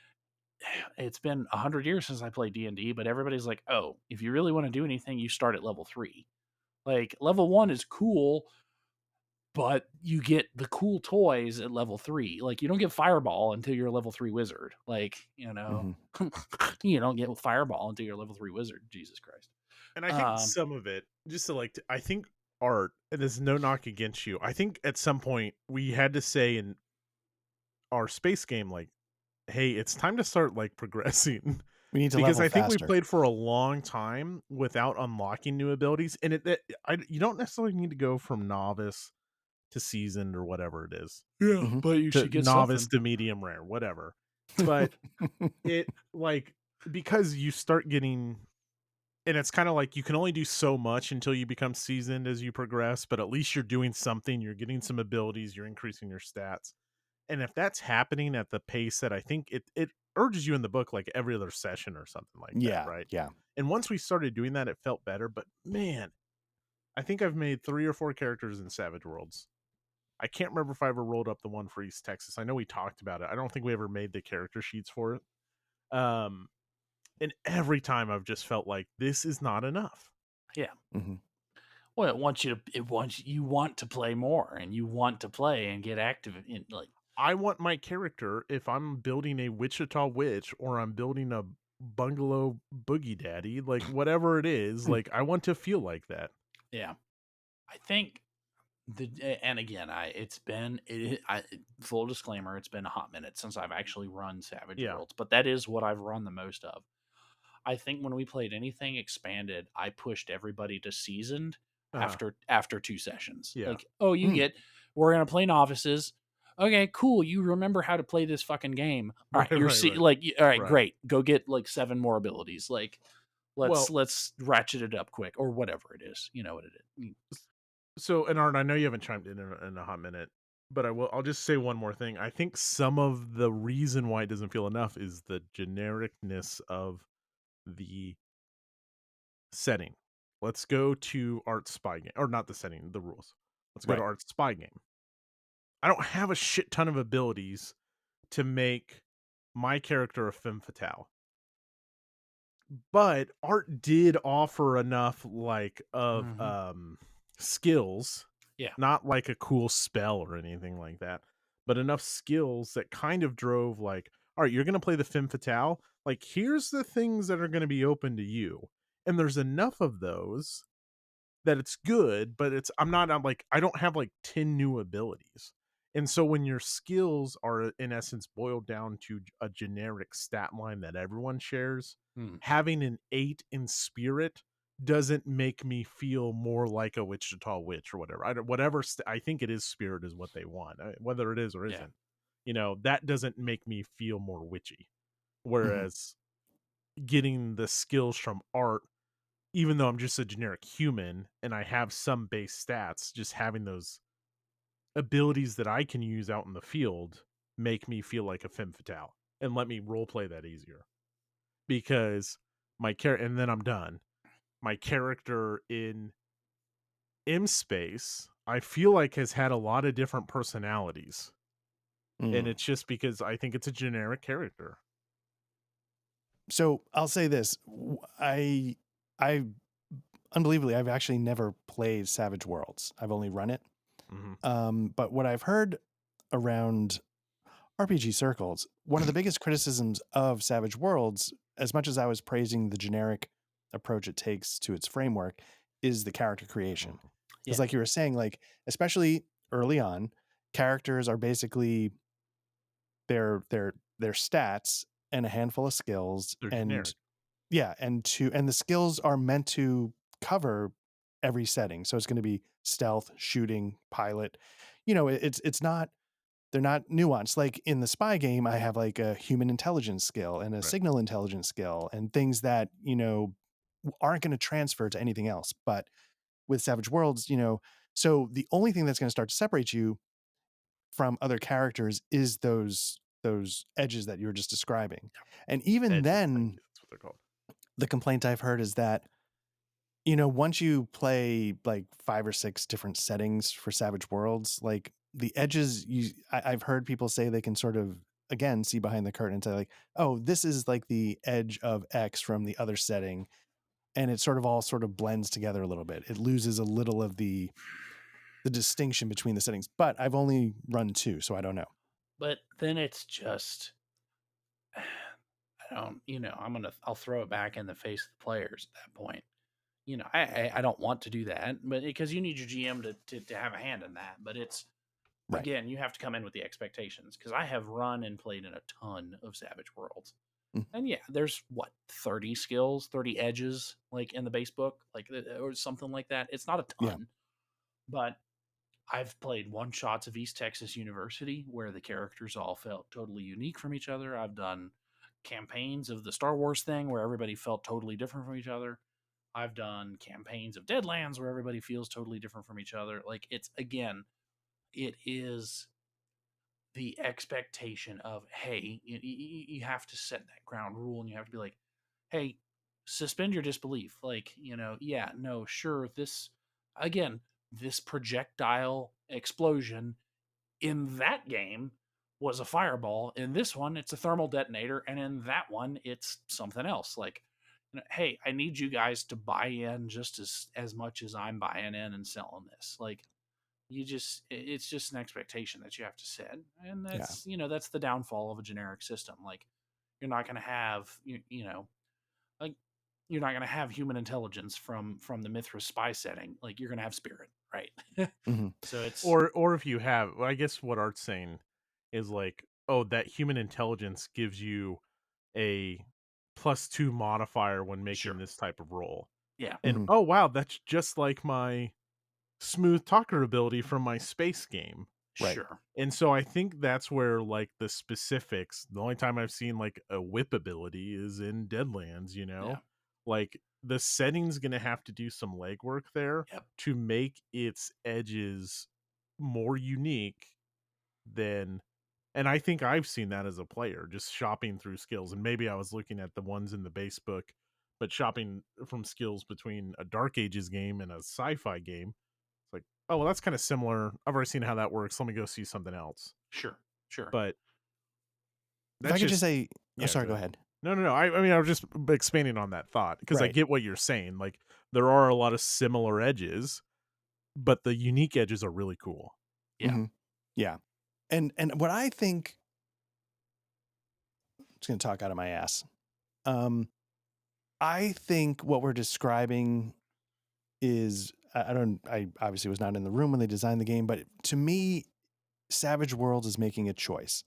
it's been 100 years since I played D&D, but everybody's like, if you really want to do anything, you start at level 3. Like, level 1 is cool, but you get the cool toys at level 3. Like, you don't get Fireball until you're a level 3 wizard. Like, Mhm. you don't get Fireball until you're a level 3 wizard. Jesus Christ. And I think Um, some of it, just to I think art, and there's no knock against you. I think at some point we had to say in our space game, like, hey, it's time to start like progressing. We need to Because level I think we faster. played for a long time without unlocking new abilities, and you don't necessarily need to go from novice to seasoned or whatever it is, yeah, Mhm. but you to should get novice something. to medium rare, whatever. But it like because you start getting, and it's kind of like you can only do so much until you become seasoned as you progress, but at least you're doing something, you're getting some abilities, you're increasing your stats. And if that's happening at the pace that I think it urges you in the book, like every other session or something like that, Yeah, right? yeah. And once we started doing that, it felt better. But man, I think I've made 3 or 4 characters in Savage Worlds. I can't remember if I ever rolled up the one for East Texas. I know we talked about it. I don't think we ever made the character sheets for it. Um, and every time I've just felt like this is not enough. Yeah. Mhm. Well, you want to play more, and you want to play and get active in, like, I want my character, if I'm building a Wichita Witch or I'm building a bungalow boogie daddy, like whatever it is, like I want to feel like that. yeah. I think and again, full disclaimer, it's been a hot minute since I've actually run Savage Yeah. Worlds, but that is what I've run the most of. I think when we played anything expanded, I pushed everybody to seasoned Uh-huh. after 2 sessions. Yeah. Like, Mm. we're gonna play novices. Okay, cool. You remember how to play this fucking game. All right, Right, right, right. all right, Right. great. Go get like 7 more abilities. Like, Well, let's ratchet it up quick, or whatever it is. You know what it is. so and Art, I know you haven't chimed in a hot minute, but I'll just say one more thing. I think some of the reason why it doesn't feel enough is the genericness of the setting. Let's go to Art's spy game, or not the setting, the rules. Let's go to Right. Art's spy game. I don't have a shit ton of abilities to make my character a femme fatale. But Art did offer enough like of Mhm. skills, Yeah. not like a cool spell or anything like that, but enough skills that kind of drove like, all right, you're gonna play the femme fatale. Like, here's the things that are gonna be open to you. And there's enough of those that it's good, but I'm like, I don't have like 10 new abilities. And so when your skills are in essence boiled down to a generic stat line that everyone shares, Mm. having an 8 in spirit doesn't make me feel more like a Wichita witch or whatever. I think it is spirit is what they want, whether it is or Yeah. isn't. That doesn't make me feel more witchy. Mhm. Whereas getting the skills from Art, even though I'm just a generic human and I have some base stats, just having those abilities that I can use out in the field make me feel like a femme fatale and let me role play that easier. Because my character, and then I'm done. My character in M Space, I feel like has had a lot of different personalities. And Mm. it's just because I think it's a generic character. So I'll say this: I unbelievably, I've actually never played Savage Worlds. I've only run it. Hmm. But what I've heard around RPG circles, one of the biggest criticisms of Savage Worlds, as much as I was praising the generic approach it takes to its framework, is the character creation. Because, Yeah. like you were saying, like especially early on, characters are basically their stats and a handful of skills, They're and generic. yeah, and the skills are meant to cover every setting. So it's going to be stealth, shooting, pilot. It's not, they're not nuanced. Like in the spy game, I have like a human intelligence skill and a Right. signal intelligence skill and things that, aren't going to transfer to anything else. But with Savage Worlds, so the only thing that's going to start to separate you from other characters is those edges that you were just describing. And even Edges. Thank then, you. That's what they're called. the complaint I've heard is that, once you play like 5 or 6 different settings for Savage Worlds, like the edges, I've heard people say they can sort of again see behind the curtain and say like, oh, this is like the edge of X from the other setting, and it sort of all sort of blends together a little bit. It loses a little of the distinction between the settings. But I've only run 2, so I don't know. But then it's just, I don't, I'll throw it back in the face of the players at that point. I don't want to do that, but because you need your GM to have a hand in that. But it's, Right. again, you have to come in with the expectations, because I have run and played in a ton of Savage Worlds. Mhm. And yeah, there's 30 skills, 30 edges, like in the base book, like, or something like that. It's not a Yeah. ton, but I've played one shots of East Texas University where the characters all felt totally unique from each other. I've done campaigns of the Star Wars thing where everybody felt totally different from each other. I've done campaigns of Deadlands where everybody feels totally different from each other. Like, it's, again, it is the expectation of, hey, you have to set that ground rule, and you have to be like, hey, suspend your disbelief. Like, yeah, no, sure, again, this projectile explosion in that game was a fireball. In this one, it's a thermal detonator, and in that one, it's something else. Like, hey, I need you guys to buy in just as much as I'm buying in and selling this. Like, it's just an expectation that you have to set, and Yeah. that's the downfall of a generic system. Like, you're not going to have like you're not going to have human intelligence from the Mithras spy setting. Like, you're going to have spirit, right? Mhm. So it's Or if you have, well, I guess what Art's saying is like, oh, that human intelligence gives you a +2 modifier when making sure, this type of roll. yeah, And Mhm. oh wow, that's just like my smooth talker ability from my space game. Right. sure, And so I think that's where like the specifics, the only time I've seen like a whip ability is in Deadlands, yeah, Like the setting's gonna have to do some legwork there yep, to make its edges more unique than, and I think I've seen that as a player, just shopping through skills. And maybe I was looking at the ones in the base book, but shopping from skills between a Dark Ages game and a sci-fi game, it's like, oh well, that's kind of similar. I've already seen how that works. Let me go see something else. sure, sure, But If I that's could just just, say, oh, yeah, sorry, go go ahead. ahead. No. I mean, I was just expanding on that thought because I Right. get what you're saying. Like, there are a lot of similar edges, but the unique edges are really cool. yeah, Mhm. Yeah. And what I think, I'm just going to talk out of my ass. I think what we're describing is, I obviously was not in the room when they designed the game, but to me, Savage Worlds is making a choice.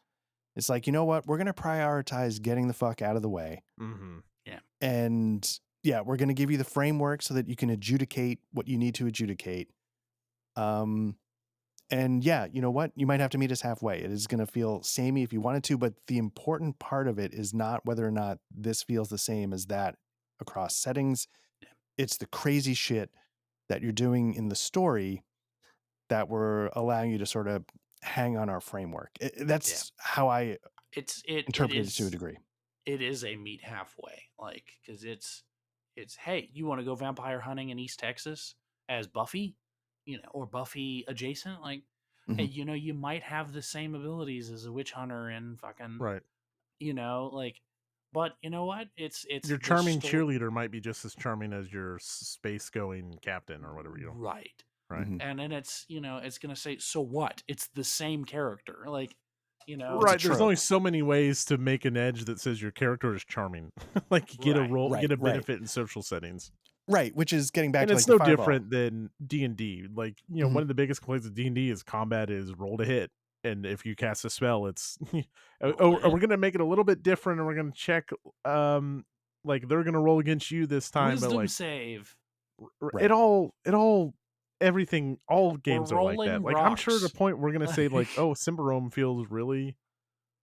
It's like, you know what? We're going to prioritize getting the fuck out of the way. Mm-hmm. yeah, And yeah, we're going to give you the framework so that you can adjudicate what you need to adjudicate. And yeah, you know what? You might have to meet us halfway. It is going to feel samey if you wanted to, but the important part of it is not whether or not this feels the same as that across settings. yeah, It's the crazy shit that you're doing in the story that we're allowing you to sort of hang on our framework. yeah. That's how I It interpret it to a is degree. it is a meet halfway, like, because it's hey, you want to go vampire hunting in East Texas as Buffy, or Buffy adjacent, like, hey, Mhm. you might have the same abilities as a witch hunter and fucking, Right. like, but you know what, it's Your the charming story, cheerleader might be just as charming as your space going captain or whatever you, right? right? Mhm. And then it's gonna say, so what, it's the same character, like, It's a Right. There's only trope. so many ways to make an edge that says your character is charming. Like get a right, role, Right, get a right. benefit in social settings. Right, which is getting back And to like it's the no fireball. different than D&D. Like, Mhm. one of the biggest complaints of D&D is combat is roll to hit. And if you cast a spell, it's roll oh, we're ahead, going to make it a little bit different and we're going to check like they're gonna roll against you this time, but Wisdom like save. it all everything, all We're games are like that. rolling Like I'm sure at a rocks. point we're gonna say like, oh, Cymbarome feels really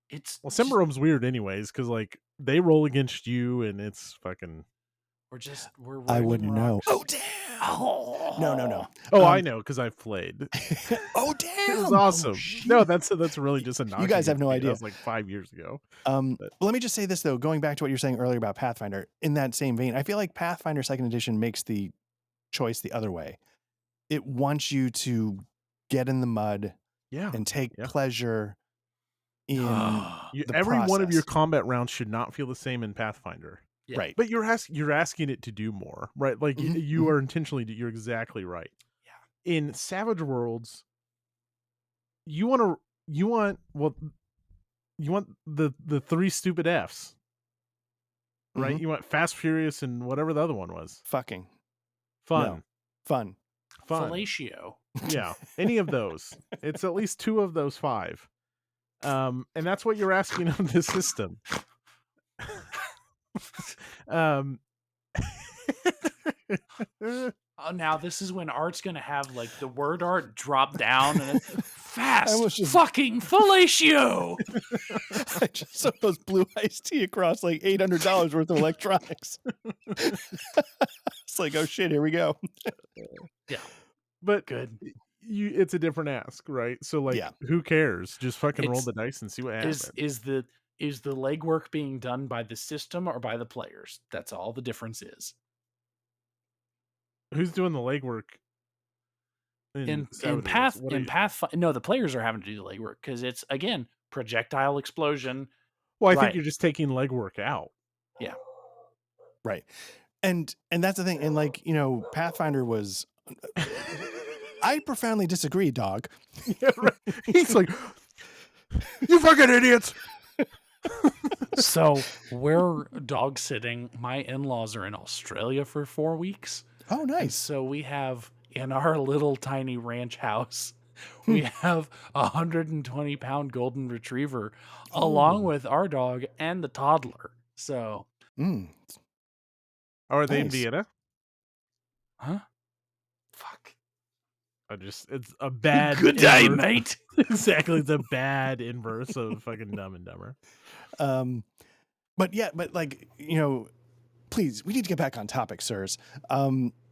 It's well. just, Cymbarome's weird anyways because like they roll against you and it's fucking. we're I rolling wouldn't know. rocks. Oh damn! No. Oh, I know because I've played. Oh It was damn! awesome. shit. No, that's really just a knock. You guys have no That idea. was like 5 years ago. Well, But let me just say this though, going back to what you were saying earlier about Pathfinder, in that same vein, I feel like Pathfinder Second Edition makes the choice the other way. It wants you to get in the mud yeah, and take yeah. pleasure in the every one of your process. combat rounds should not feel the same in Pathfinder. Yeah. Right. But you're asking it to do more, right? Like Mhm, you are intentionally. You're exactly right. Yeah. In Savage Worlds, you want the three stupid Fs, right? Mhm. You want Fast, Furious, and whatever the other one was. Fucking. Fun, No. Fun. Fellatio. Yeah, any of those. It's at least 2 of those 5. And that's what you're asking of the system. um Now this is when Art's gonna have like the word art drop down and fast almost just- fucking fellatio. I just saw those blue iced tea across like $800 worth of electronics. It's like, oh shit, here we go. Yeah. But Good. it's a different ask, right? So like Yeah. who cares? Just fucking roll It's- the dice and see what happens. Is the legwork being done by the system or by the players? That's all the difference is. Who's doing the legwork In Savage Worlds? Path What are in you- Pathfinder, no, the players are having to do the legwork because it's again projectile explosion. Well, I Right. think you're just taking legwork out. Yeah. Right. And that's the thing. And like, Pathfinder was I profoundly disagree, dog. Yeah, right. He's like, you fucking idiots. So we're dog sitting. My in-laws are in Australia for 4 weeks. Oh, And nice. so we have in our little tiny ranch house, we have a 120-pound golden retriever along with our dog and the toddler. So, Mm. Are they in Nice. Vienna? huh? Fuck. It's a bad Good day, inverse- mate. Exactly. It's a bad inverse of fucking Dumb and Dumber. But like, please, we need to get back on topic, sirs.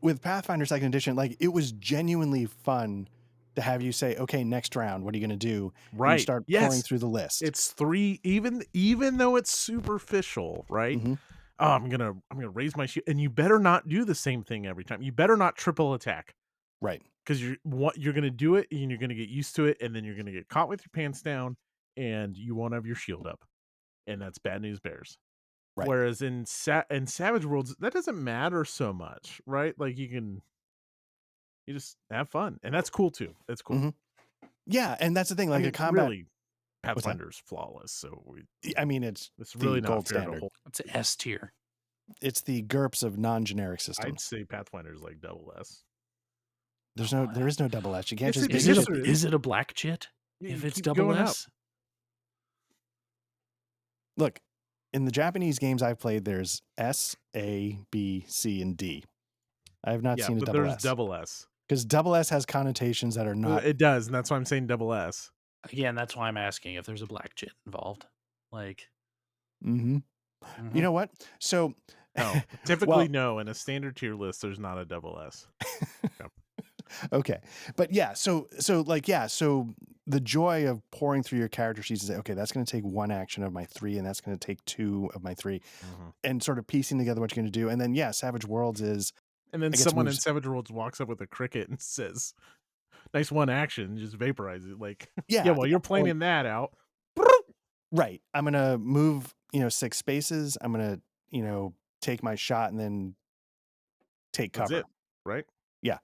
With Pathfinder Second Edition, like it was genuinely fun to have you say, okay, next round, what are you going to do? Right. And you start pouring through the list. It's 3, even though it's superficial, right? Mhm. Oh, I'm gonna raise my shield, and you better not do the same thing every time. You better not triple attack. Right. Because you're gonna do it and you're gonna get used to it, and then you're gonna get caught with your pants down, and you won't have your shield up, and that's bad news bears. Right. Whereas in Savage Worlds, that doesn't matter so much, right? Like you just have fun, and that's cool too. That's cool. Mhm. Yeah, and that's the thing. Like a combat, really, Pathfinder's flawless, so it's really the not gold fair to standard. hold. It's an S tier. It's the GURPS of non-generic I'd systems. say Pathfinder's like double S. There is no double S. You can't Yes, just it get is. shit. Is it a black chit? Yeah, If you it's keep double going up. S? Look, in the Japanese games I've played, there's S, A, B, C, and D. I have not Yeah, seen a but double there's S. double S. Because double S has connotations that are not. It does, and that's why I'm saying double S. Again, that's why I'm asking if there's a black chit involved. Like, Mm-hmm. You know what? So, No, typically well, no. In a standard tier list, there's not a double S. okay, but yeah. So the joy of pouring through your character sheets and say, okay, that's going to take 1 action of my 3, and that's going to take 2 of my 3, and sort of piecing together what you're going to do, and then Savage Worlds is. And then I get to someone move in Savage Worlds walks up with a cricket and says, "Nice 1 action," just vaporize it. Like, Yeah. while you're planning that out, Right. I'm going to move, 6 spaces. I'm going to, take my shot and then take that's cover. it, right? Yeah.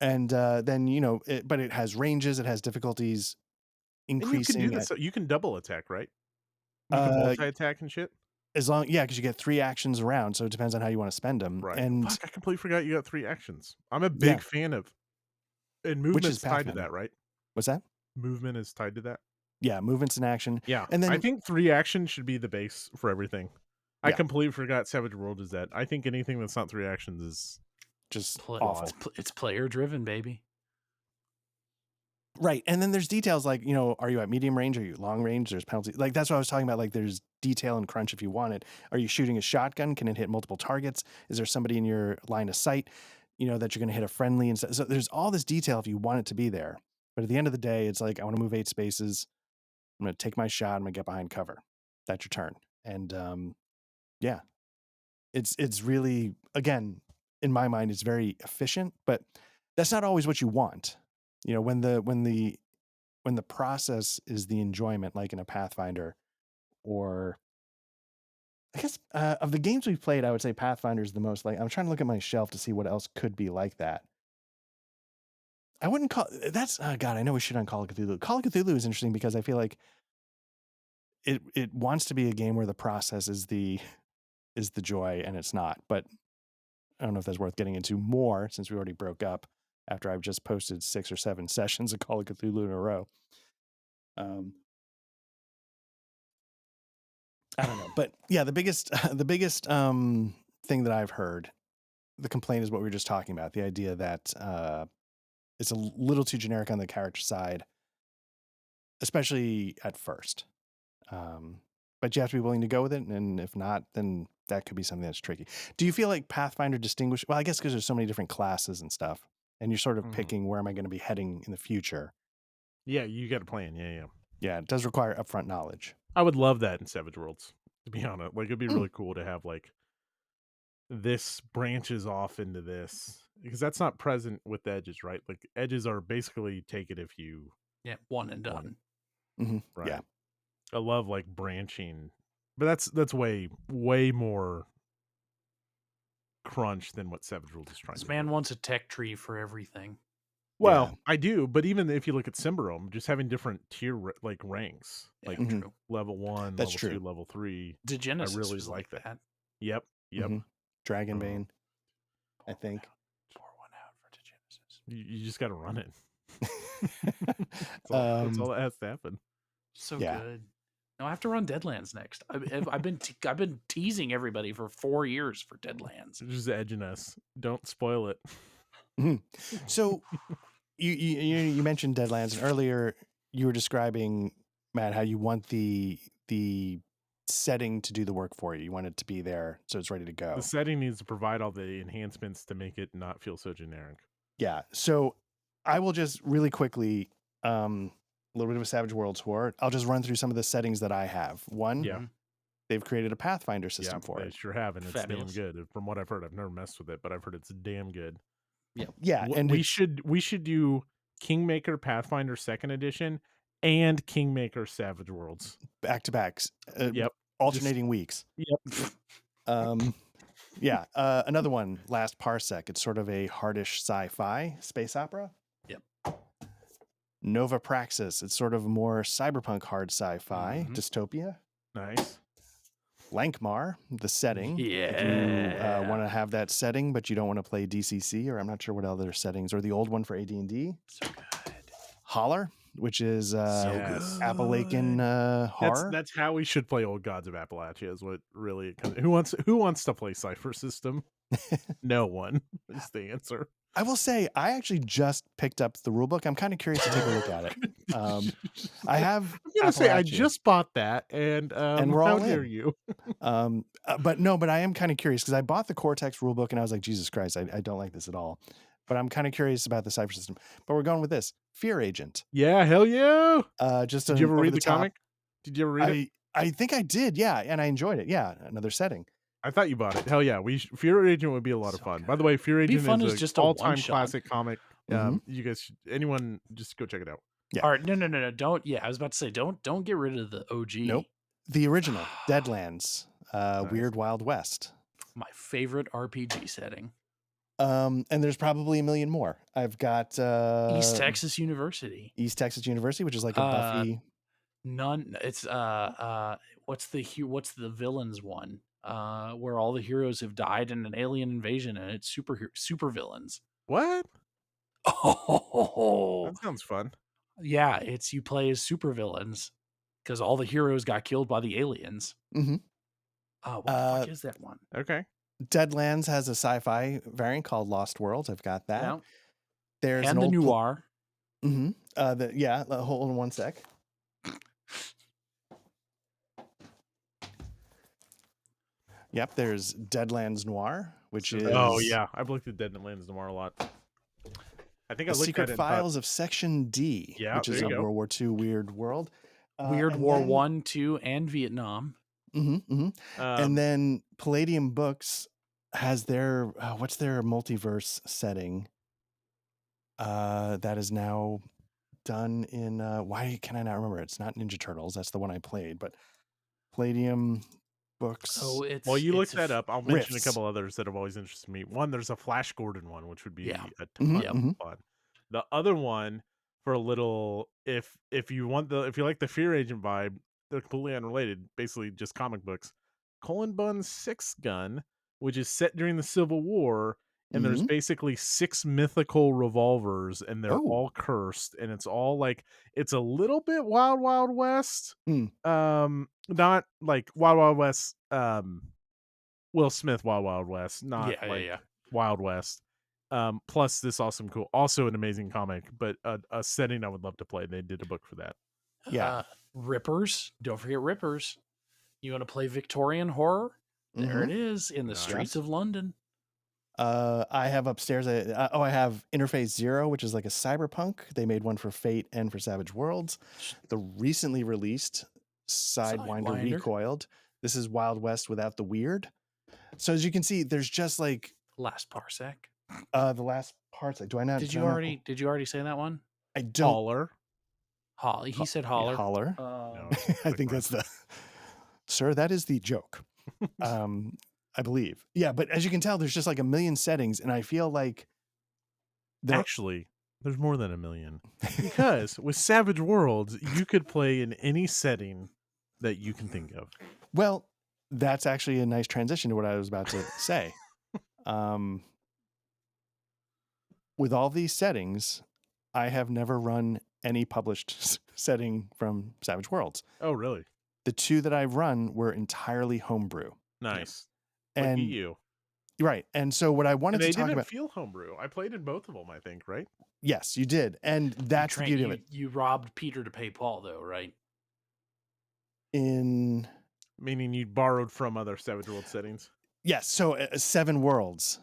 And then, but it has ranges, it has difficulties And increasing. you can do this. You can double attack, right? You can multi-attack and shit. As long, because you get 3 actions around, so it depends on how you want to spend them. Right. And Fuck, I completely forgot you got 3 actions. I'm a big fan of, and movement's tied to Pathfinder. that, right? What's that? Movement is tied to that. Yeah, movement's an action. Yeah, And then I think 3 actions should be the base for everything. I Yeah. completely forgot Savage World is that. I think anything that's not 3 actions is Just Pl- awful. It's player driven, baby. Right. And then there's details like, are you at medium range? Are you long range? There's penalty. Like, that's what I was talking about. Like, there's detail and crunch if you want it. Are you shooting a shotgun? Can it hit multiple targets? Is there somebody in your line of sight, that you're going to hit a friendly? And so there's all this detail if you want it to be there. But at the end of the day, it's like, I want to move 8 spaces. I'm going to take my shot. I'm going to get behind cover. That's your turn. And yeah, it's really, again, in my mind, it's very efficient, but that's not always what you want. When the process is the enjoyment, like in a Pathfinder, or I guess of the games we've played, I would say Pathfinder is the most like. I'm trying to look at my shelf to see what else could be like that. I wouldn't call that's God. I know we should on Call of Cthulhu. Call of Cthulhu is interesting because I feel like it wants to be a game where the process is the joy, and it's not. But I don't know if that's worth getting into more since we already broke up after I've just posted 6 or 7 sessions of Call of Cthulhu in a row. I don't know, but yeah, the biggest thing that I've heard, the complaint is what we were just talking about, the idea that it's a little too generic on the character side, especially at first. But you have to be willing to go with it, and if not, then that could be something that's tricky. Do you feel like Pathfinder distinguish? Well, I guess because there's so many different classes and stuff, and you're sort of picking where am I going to be heading in the future. Yeah, you got a plan. Yeah. Yeah, it does require upfront knowledge. I would love that in Savage Worlds, to be honest. Like, it'd be really cool to have, like, this branches off into this. Because that's not present with edges, right? Like, edges are basically take it if you... Yeah, one and done. Right. Yeah. I love, like, branching. But that's way, way more crunch than what Savage Worlds is trying This to man do. wants a tech tree for everything. Well, Yeah. I do, but even if you look at Symbaroum, just having different tier like ranks, Yeah, like true. level 1, That's level true. 2, level 3. The Genesis I really was like that. Yep. Dragonbane, I think. Pour one out for the Genesis. You just got to run it. That's all that has to happen. So Yeah. good. No, I have to run Deadlands next. I've been teasing everybody for 4 years for Deadlands. Just edging us. Don't spoil it. So you mentioned Deadlands, and earlier you were describing, Matt, how you want the setting to do the work for you. You want it to be there so it's ready to go. The setting needs to provide all the enhancements to make it not feel so generic. Yeah. So I will just really quickly, a little bit of a Savage Worlds tour. I'll just run through some of the settings that I have. One, Yeah. they've created a Pathfinder system for they it. sure have, and it's Fabulous. damn good. From what I've heard, I've never messed with it, but I've heard it's damn good. Yeah, and we should do Kingmaker Pathfinder 2nd Edition and Kingmaker Savage Worlds back to backs. Yep. Alternating weeks. Yep. Yeah. Another one, Last Parsec. It's sort of a hardish sci-fi space opera. Yep. Nova Praxis. It's sort of more cyberpunk hard sci-fi dystopia. Nice. Lankmar, the setting. Yeah. If you want to have that setting, but you don't want to play DCC, or I'm not sure what other settings, or the old one for AD&D. So good. Holler, which is Yes. Appalachian horror. That's how we should play Old Gods of Appalachia. Is what really who wants to play Cypher System? No one is the answer. I will say, I actually just picked up the rulebook. I'm kind of curious to take a look at it. I have. I'm gonna say I Appalachia, just bought that, and we're all how dare in. you? But I am kind of curious because I bought the Cortex rulebook and I was like, Jesus Christ, I don't like this at all. But I'm kind of curious about the Cypher System. But we're going with this Fear Agent. Yeah, hell yeah! Just Did you ever read the top. comic? Did you ever read it? I think I did, yeah, and I enjoyed it. Yeah, another setting. I thought you bought it. Hell yeah, Fear Agent would be a lot of fun. By the way, Fear Agent fun is as just an a all-time one-shot. classic comic. You guys, anyone, just go check it out. Yeah. All right, no, don't. Yeah, I was about to say, don't get rid of the OG. Nope. The original Deadlands, Nice. Weird Wild West. My favorite RPG setting. And there's probably a million more. I've got East Texas University. East Texas University, which is like a Buffy. None. It's what's the villains one? Where all the heroes have died in an alien invasion, and it's super villains. What? Oh, That sounds fun. yeah. It's you play as super villains because all the heroes got killed by the aliens. Mm-hmm. Oh, what the fuck is that one? Okay. Deadlands has a sci-fi variant called Lost Worlds. I've got that. Yeah. There's And an the old noir. hold on one sec. Yep, there's Deadlands Noir, which is Oh yeah, I've looked at Deadlands Noir a lot. I think I The looked Secret at it and thought, Files of Section D, Yeah, which is there a you go. World War II weird world. Weird and War then- 1, 2, and Vietnam. and then Palladium Books has their what's their multiverse setting that is now done in why can I not remember? It's not Ninja Turtles. That's the one I played, but Palladium Books. Oh, it's while you look it's a that f- up, I'll mention a Rifts. couple others that have always interested me. One, there's a Flash Gordon one, which would be Yeah. a ton Yep. of fun. The other one, for a little, if you like the Fear Agent vibe, they're completely unrelated, basically just comic books. Cullen Bunn's Six Gun, which is set during the Civil War, and there's basically 6 mythical revolvers, and they're all cursed, and it's all like, it's a little bit Wild Wild West. Not like Wild Wild West, Will Smith Wild Wild West, not Yeah. Wild West. Plus this awesome cool, also an amazing comic, but a setting I would love to play. They did a book for that. Yeah. Rippers. Don't forget Rippers. You want to play Victorian horror? There it is in the Nice. streets of London. I have upstairs. I have Interface Zero, which is like a cyberpunk. They made one for Fate and for Savage Worlds. The recently released Sidewinder Recoiled. This is Wild West without the weird. So as you can see, there's just like Last Parsec. the last parts. Do I not? Did you already say that one? I don't. Holler. He said holler. Holler. No, I think that's the. Sir, that is the joke. I believe. Yeah, but as you can tell, there's just like a million settings, and I feel like actually there's more than a million. Because with Savage Worlds, you could play in any setting that you can think of. Well, that's actually a nice transition to what I was about to say. With all these settings, I have never run any published setting from Savage Worlds. Oh, really? The 2 that I've run were entirely homebrew. Nice. And Look at you. Right. And so what I wanted to talk didn't about, feel homebrew. I played in both of them, I think, right? yes, you did. And that's the beauty of it. You robbed Peter to pay Paul, though, right? Meaning you borrowed from other Savage World settings. Yes. So 7 worlds.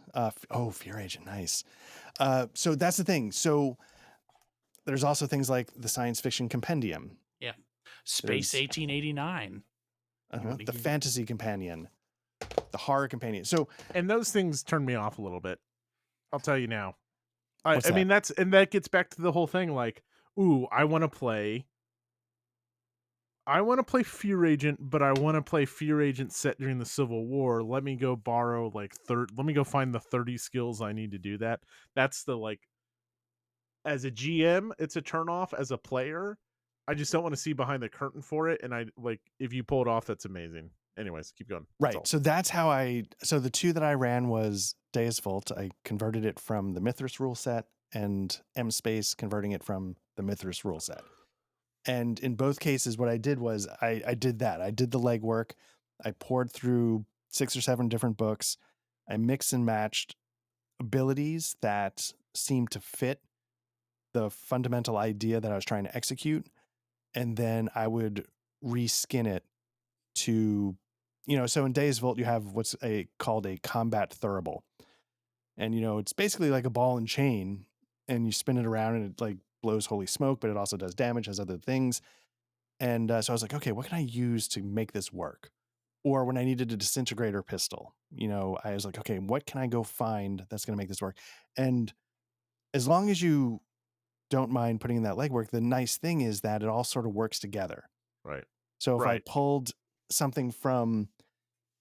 Fear Agent. Nice. So that's the thing. So there's also things like the Science Fiction Compendium. Yeah. Space 1889. The Fantasy Companion. The Horror Companion. So, and those things turn me off a little bit. I'll tell you now. I that? mean, that gets back to the whole thing. Like, ooh, I want to play Fear Agent, but I want to play Fear Agent set during the Civil War. Let me go borrow let me go find the 30 skills I need to do that. That's the as a GM, it's a turn off. As a player, I just don't want to see behind the curtain for it. And if you pull it off, that's amazing. Anyways, keep going. Right. So that's how so the 2 that I ran was Deus Vult. I converted it from the Mithras rule set, and M Space converting it from the Mithras rule set. And in both cases, what I did was I did that. I did the legwork. I poured through 6 or 7 different books. I mixed and matched abilities that seemed to fit the fundamental idea that I was trying to execute. And then I would reskin it to, so in Deus Vult, you have what's called a combat thurible. And, it's basically like a ball and chain, and you spin it around and it blows holy smoke, but it also does damage, has other things. And so I was like, okay, what can I use to make this work? Or when I needed a disintegrator pistol, I was like, okay, what can I go find that's going to make this work? And as long as you don't mind putting in that legwork, the nice thing is that it all sort of works together. Right. So if I pulled something from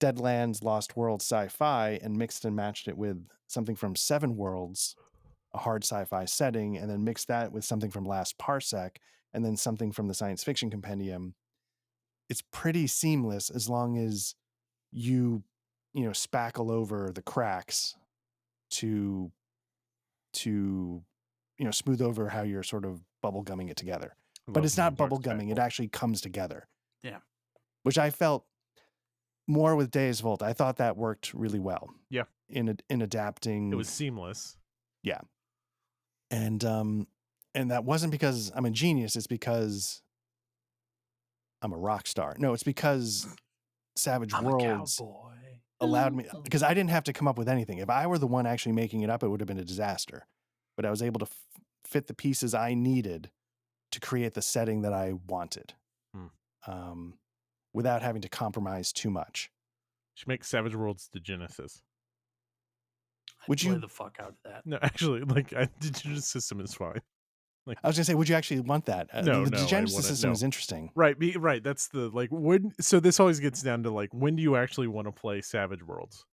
Deadlands, Lost World sci-fi and mixed and matched it with something from 7 Worlds, a hard sci-fi setting, and then mixed that with something from Last Parsec, and then something from the Science Fiction Compendium, it's pretty seamless as long as you spackle over the cracks to smooth over how you're sort of bubble gumming it together. But it's not bubble gumming. It actually comes together. Yeah. Which I felt more with Days Volt. I thought that worked really well. Yeah. In adapting. It was seamless. Yeah. And that wasn't because I'm a genius. It's because I'm a rock star. No, it's because Savage I'm Worlds a cowboy. allowed me, because I didn't have to come up with anything. If I were the one actually making it up, it would have been a disaster. But I was able to fit the pieces I needed to create the setting that I wanted, without having to compromise too much. Should make Savage Worlds the Genesis. Would you play the fuck out of that? No, actually, like the Genesis system is fine. Like, I was gonna say, would you actually want that? No, the no, Genesis system is interesting. Right, right. That's the like when. So this always gets down to like, when do you actually want to play Savage Worlds?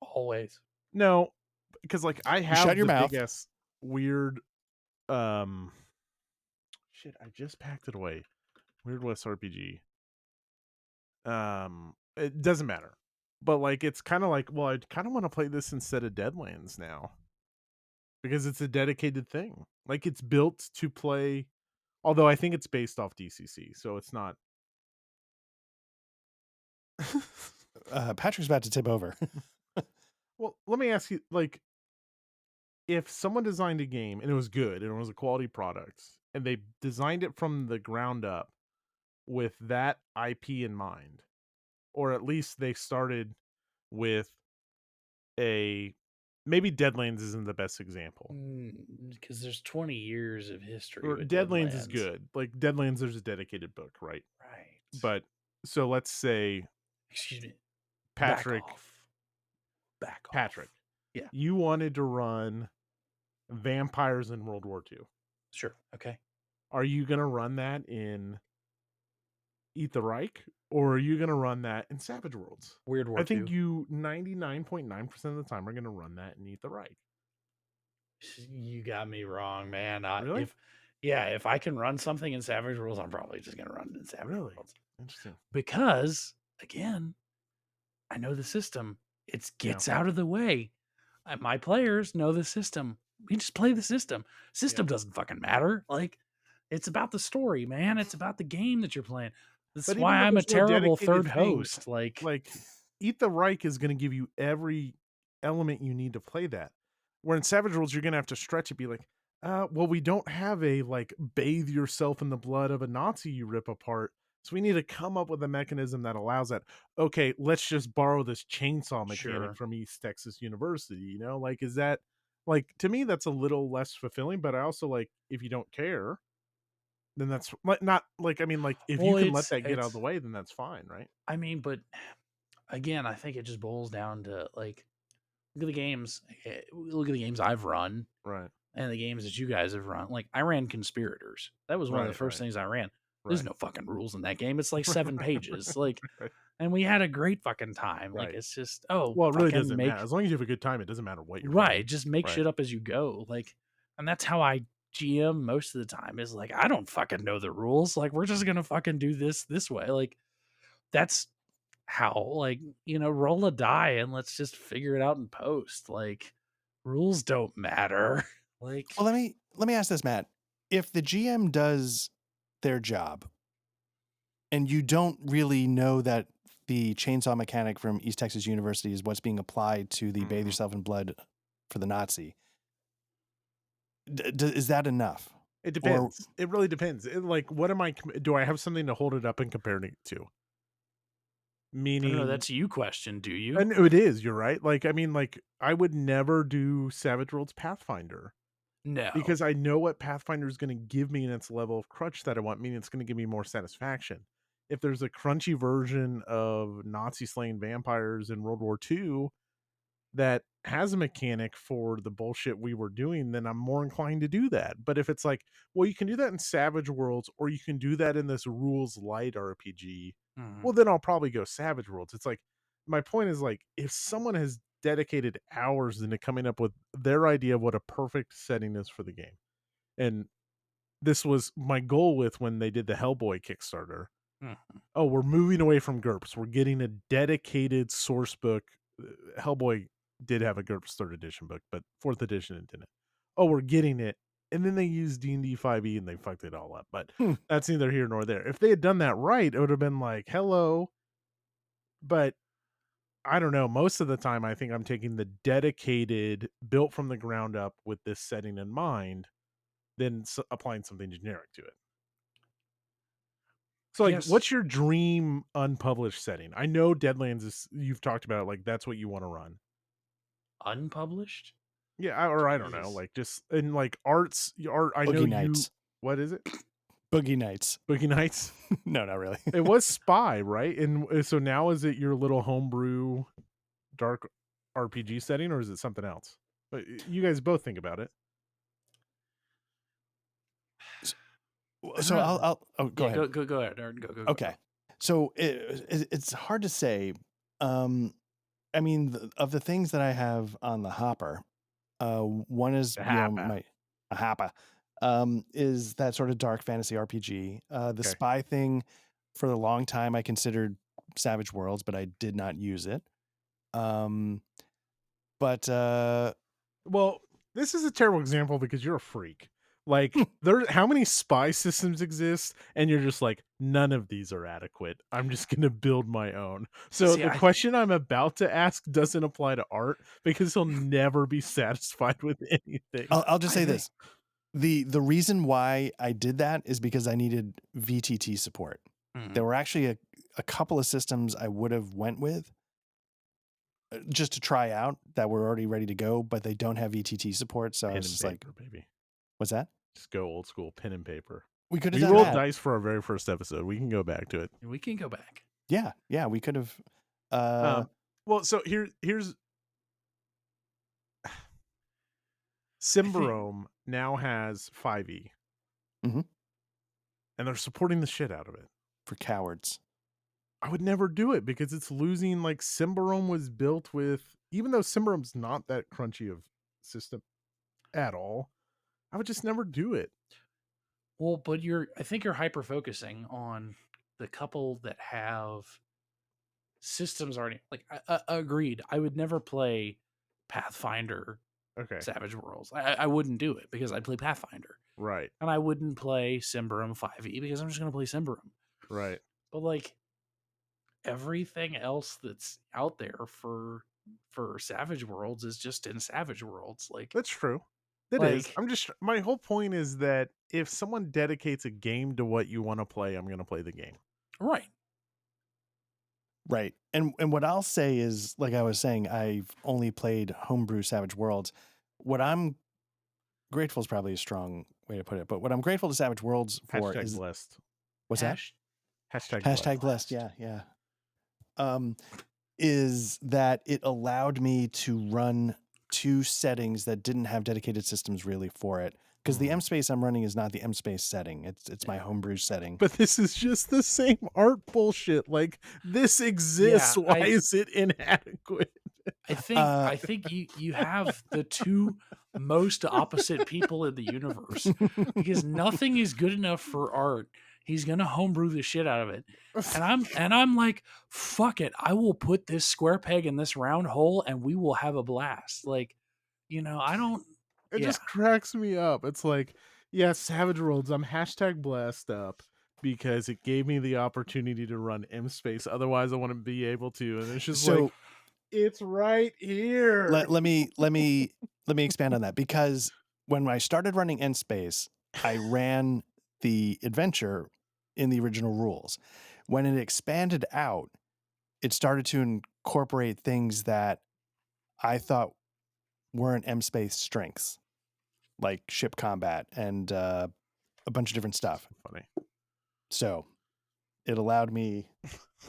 Always. No, because like I have shut your the mouth. big ass weird. Shit, I just packed it away. Weird West RPG. It doesn't matter, but like it's kind of like, well, I kind of want to play this instead of Deadlands now, because it's a dedicated thing. Like it's built to play. Although I think it's based off DCC, so it's not. Patrick's about to tip over. Well, let me ask you, like, if someone designed a game and it was good and it was a quality product and they designed it from the ground up with that IP in mind, or at least they started with maybe Deadlands isn't the best example. Because there's 20 years of history. Or with Deadlands is good. Like Deadlands, there's a dedicated book, right? Right. But so let's say, excuse me, Patrick. Back off. Patrick. Yeah. You wanted to run vampires in World War II. Sure. Okay. Are you going to run that in Eat the Reich, or are you going to run that in Savage Worlds? Weird War I think 2. you 99.9% of the time are going to run that in Eat the Reich. You got me wrong, man. Really? If I can run something in Savage Worlds, I'm probably just going to run it in Savage Worlds. Interesting. Because, again, I know the system. It gets out of the way. My players know the system. We just play the system. System doesn't fucking matter. Like, it's about the story, man. It's about the game that you're playing. That's why I'm a terrible third host. Like Eat the Reich is going to give you every element you need to play that. Where in Savage Worlds, you're going to have to stretch it, be like, well, we don't have a like bathe yourself in the blood of a Nazi you rip apart. So we need to come up with a mechanism that allows that. Okay, let's just borrow this chainsaw mechanic from East Texas University. You know, like, is that like, to me, that's a little less fulfilling. But I also like, if you don't care, then that's like not like, I mean, like, if you can let that get out of the way, then that's fine, right? I mean, but again, I think it just boils down to like, look at the games. Look at the games I've run, right, and the games that you guys have run. Like, I ran Conspirators. That was one of the first things I ran. There's no fucking rules in that game. It's like 7 pages. Like, and we had a great fucking time. Like, it's just, well, it really doesn't matter. As long as you have a good time, it doesn't matter what you're right. Just make shit up as you go. Like, and that's how I GM most of the time. Is like, I don't fucking know the rules. Like, we're just gonna fucking do this way. Like, that's how, like, roll a die and let's just figure it out in post. Like, rules don't matter. Like, well, let me ask this, Matt. If the GM does their job and you don't really know that the chainsaw mechanic from East Texas University is what's being applied to the bathe yourself in blood for the Nazi, is that enough? It depends. It really depends. Like, what am I? Do I have something to hold it up and compare it to? Meaning, no, that's you question. Do you? And it is. You're right. Like, I mean, like, I would never do Savage Worlds Pathfinder. No, because I know what Pathfinder is going to give me in its level of crunch that I want. Meaning, it's going to give me more satisfaction. If there's a crunchy version of Nazi slaying vampires in World War II that has a mechanic for the bullshit we were doing, then I'm more inclined to do that. But if it's like, well, you can do that in Savage Worlds, or you can do that in this rules light RPG, well, then I'll probably go Savage Worlds. It's like, my point is, like, if someone has dedicated hours into coming up with their idea of what a perfect setting is for the game, and this was my goal with when they did the Hellboy Kickstarter. Oh, we're moving away from GURPS. We're getting a dedicated source book. Hellboy did have a GURPS 3rd edition book, but 4th edition it didn't. Oh, we're getting it. And then they used D&D 5e and they fucked it all up. But that's neither here nor there. If they had done that right, it would have been like, hello, but I don't know. Most of the time, I think I'm taking the dedicated, built from the ground up with this setting in mind, then applying something generic to it. So, like, Yes, what's your dream unpublished setting? I know Deadlands is, you've talked about it, like, that's what you want to run. unpublished. Yeah, or I don't know, Jesus. like, just in, like, art, I know Boogie you Nights. what is it? Boogie Nights. Boogie Nights? No, not really. It was Spy, right? And so now is it your little homebrew dark RPG setting, or is it something else? But you guys both think about it. I don't So know. oh, go Yeah, ahead. go ahead, Aaron. Go. Okay. So it's hard to say. I mean, of the things that I have on the hopper, one is, The you know, Happa. a hopper, is that sort of dark fantasy RPG. The Okay. spy thing, for a long time, I considered Savage Worlds, but I did not use it. But Well, this is a terrible example because you're a freak. Like, how many spy systems exist, and you're just like, none of these are adequate. I'm just gonna build my own. So See, the question I'm about to ask doesn't apply to Art because he'll never be satisfied with anything. I'll just I say think. this: the reason why I did that is because I needed VTT support. Mhm. There were actually a couple of systems I would have went with just to try out that were already ready to go, but they don't have VTT support. So I Pen was and just like, paper, baby. what's that? Just go old school, pen and paper. We could have We done rolled that. dice for our very first episode. We can go back to it. We can go back. Yeah, we could have. Well, so here's Symbarome now has 5e. Mhm. And they're supporting the shit out of it. For cowards. I would never do it because it's losing, like, Symbarome was built with, even though Symbarome's not that crunchy of system at all, I would just never do it. Well, but I think you're hyper focusing on the couple that have systems already. Like, agreed. I would never play Pathfinder Okay. Savage Worlds. I wouldn't do it because I'd play Pathfinder. Right. And I wouldn't play Symbaroum 5e because I'm just going to play Symbaroum. Right. But like everything else that's out there for Savage Worlds is just in Savage Worlds. Like, That's true. That is. like I'm just, my whole point is that if someone dedicates a game to what you want to play, I'm going to play the game. right. Right. And what I'll say is, like I was saying, I've only played homebrew Savage Worlds. What I'm grateful is probably a strong way to put it, but what I'm grateful to Savage Worlds for Hashtag is blessed. what's that? Hashtag Hashtag blessed. blessed. Yeah. Is that it allowed me to run two settings that didn't have dedicated systems really for it. Because the M space I'm running is not the M space setting. It's my homebrew setting. But this is just the same art bullshit. Like, this exists. Why is it inadequate? I think you have the two most opposite people in the universe because nothing is good enough for Art. He's gonna homebrew the shit out of it, and I'm like, fuck it, I will put this square peg in this round hole, and we will have a blast. Like, I don't. It just cracks me up. It's like, yeah, Savage Worlds, I'm hashtag blessed up because it gave me the opportunity to run M space. Otherwise, I wouldn't be able to. And it's just like, it's right here. Let me expand on that, because when I started running N space, I ran the adventure in the original rules. When it expanded out, it started to incorporate things that I thought weren't M space strengths, like ship combat and a bunch of different stuff. Funny. So it allowed me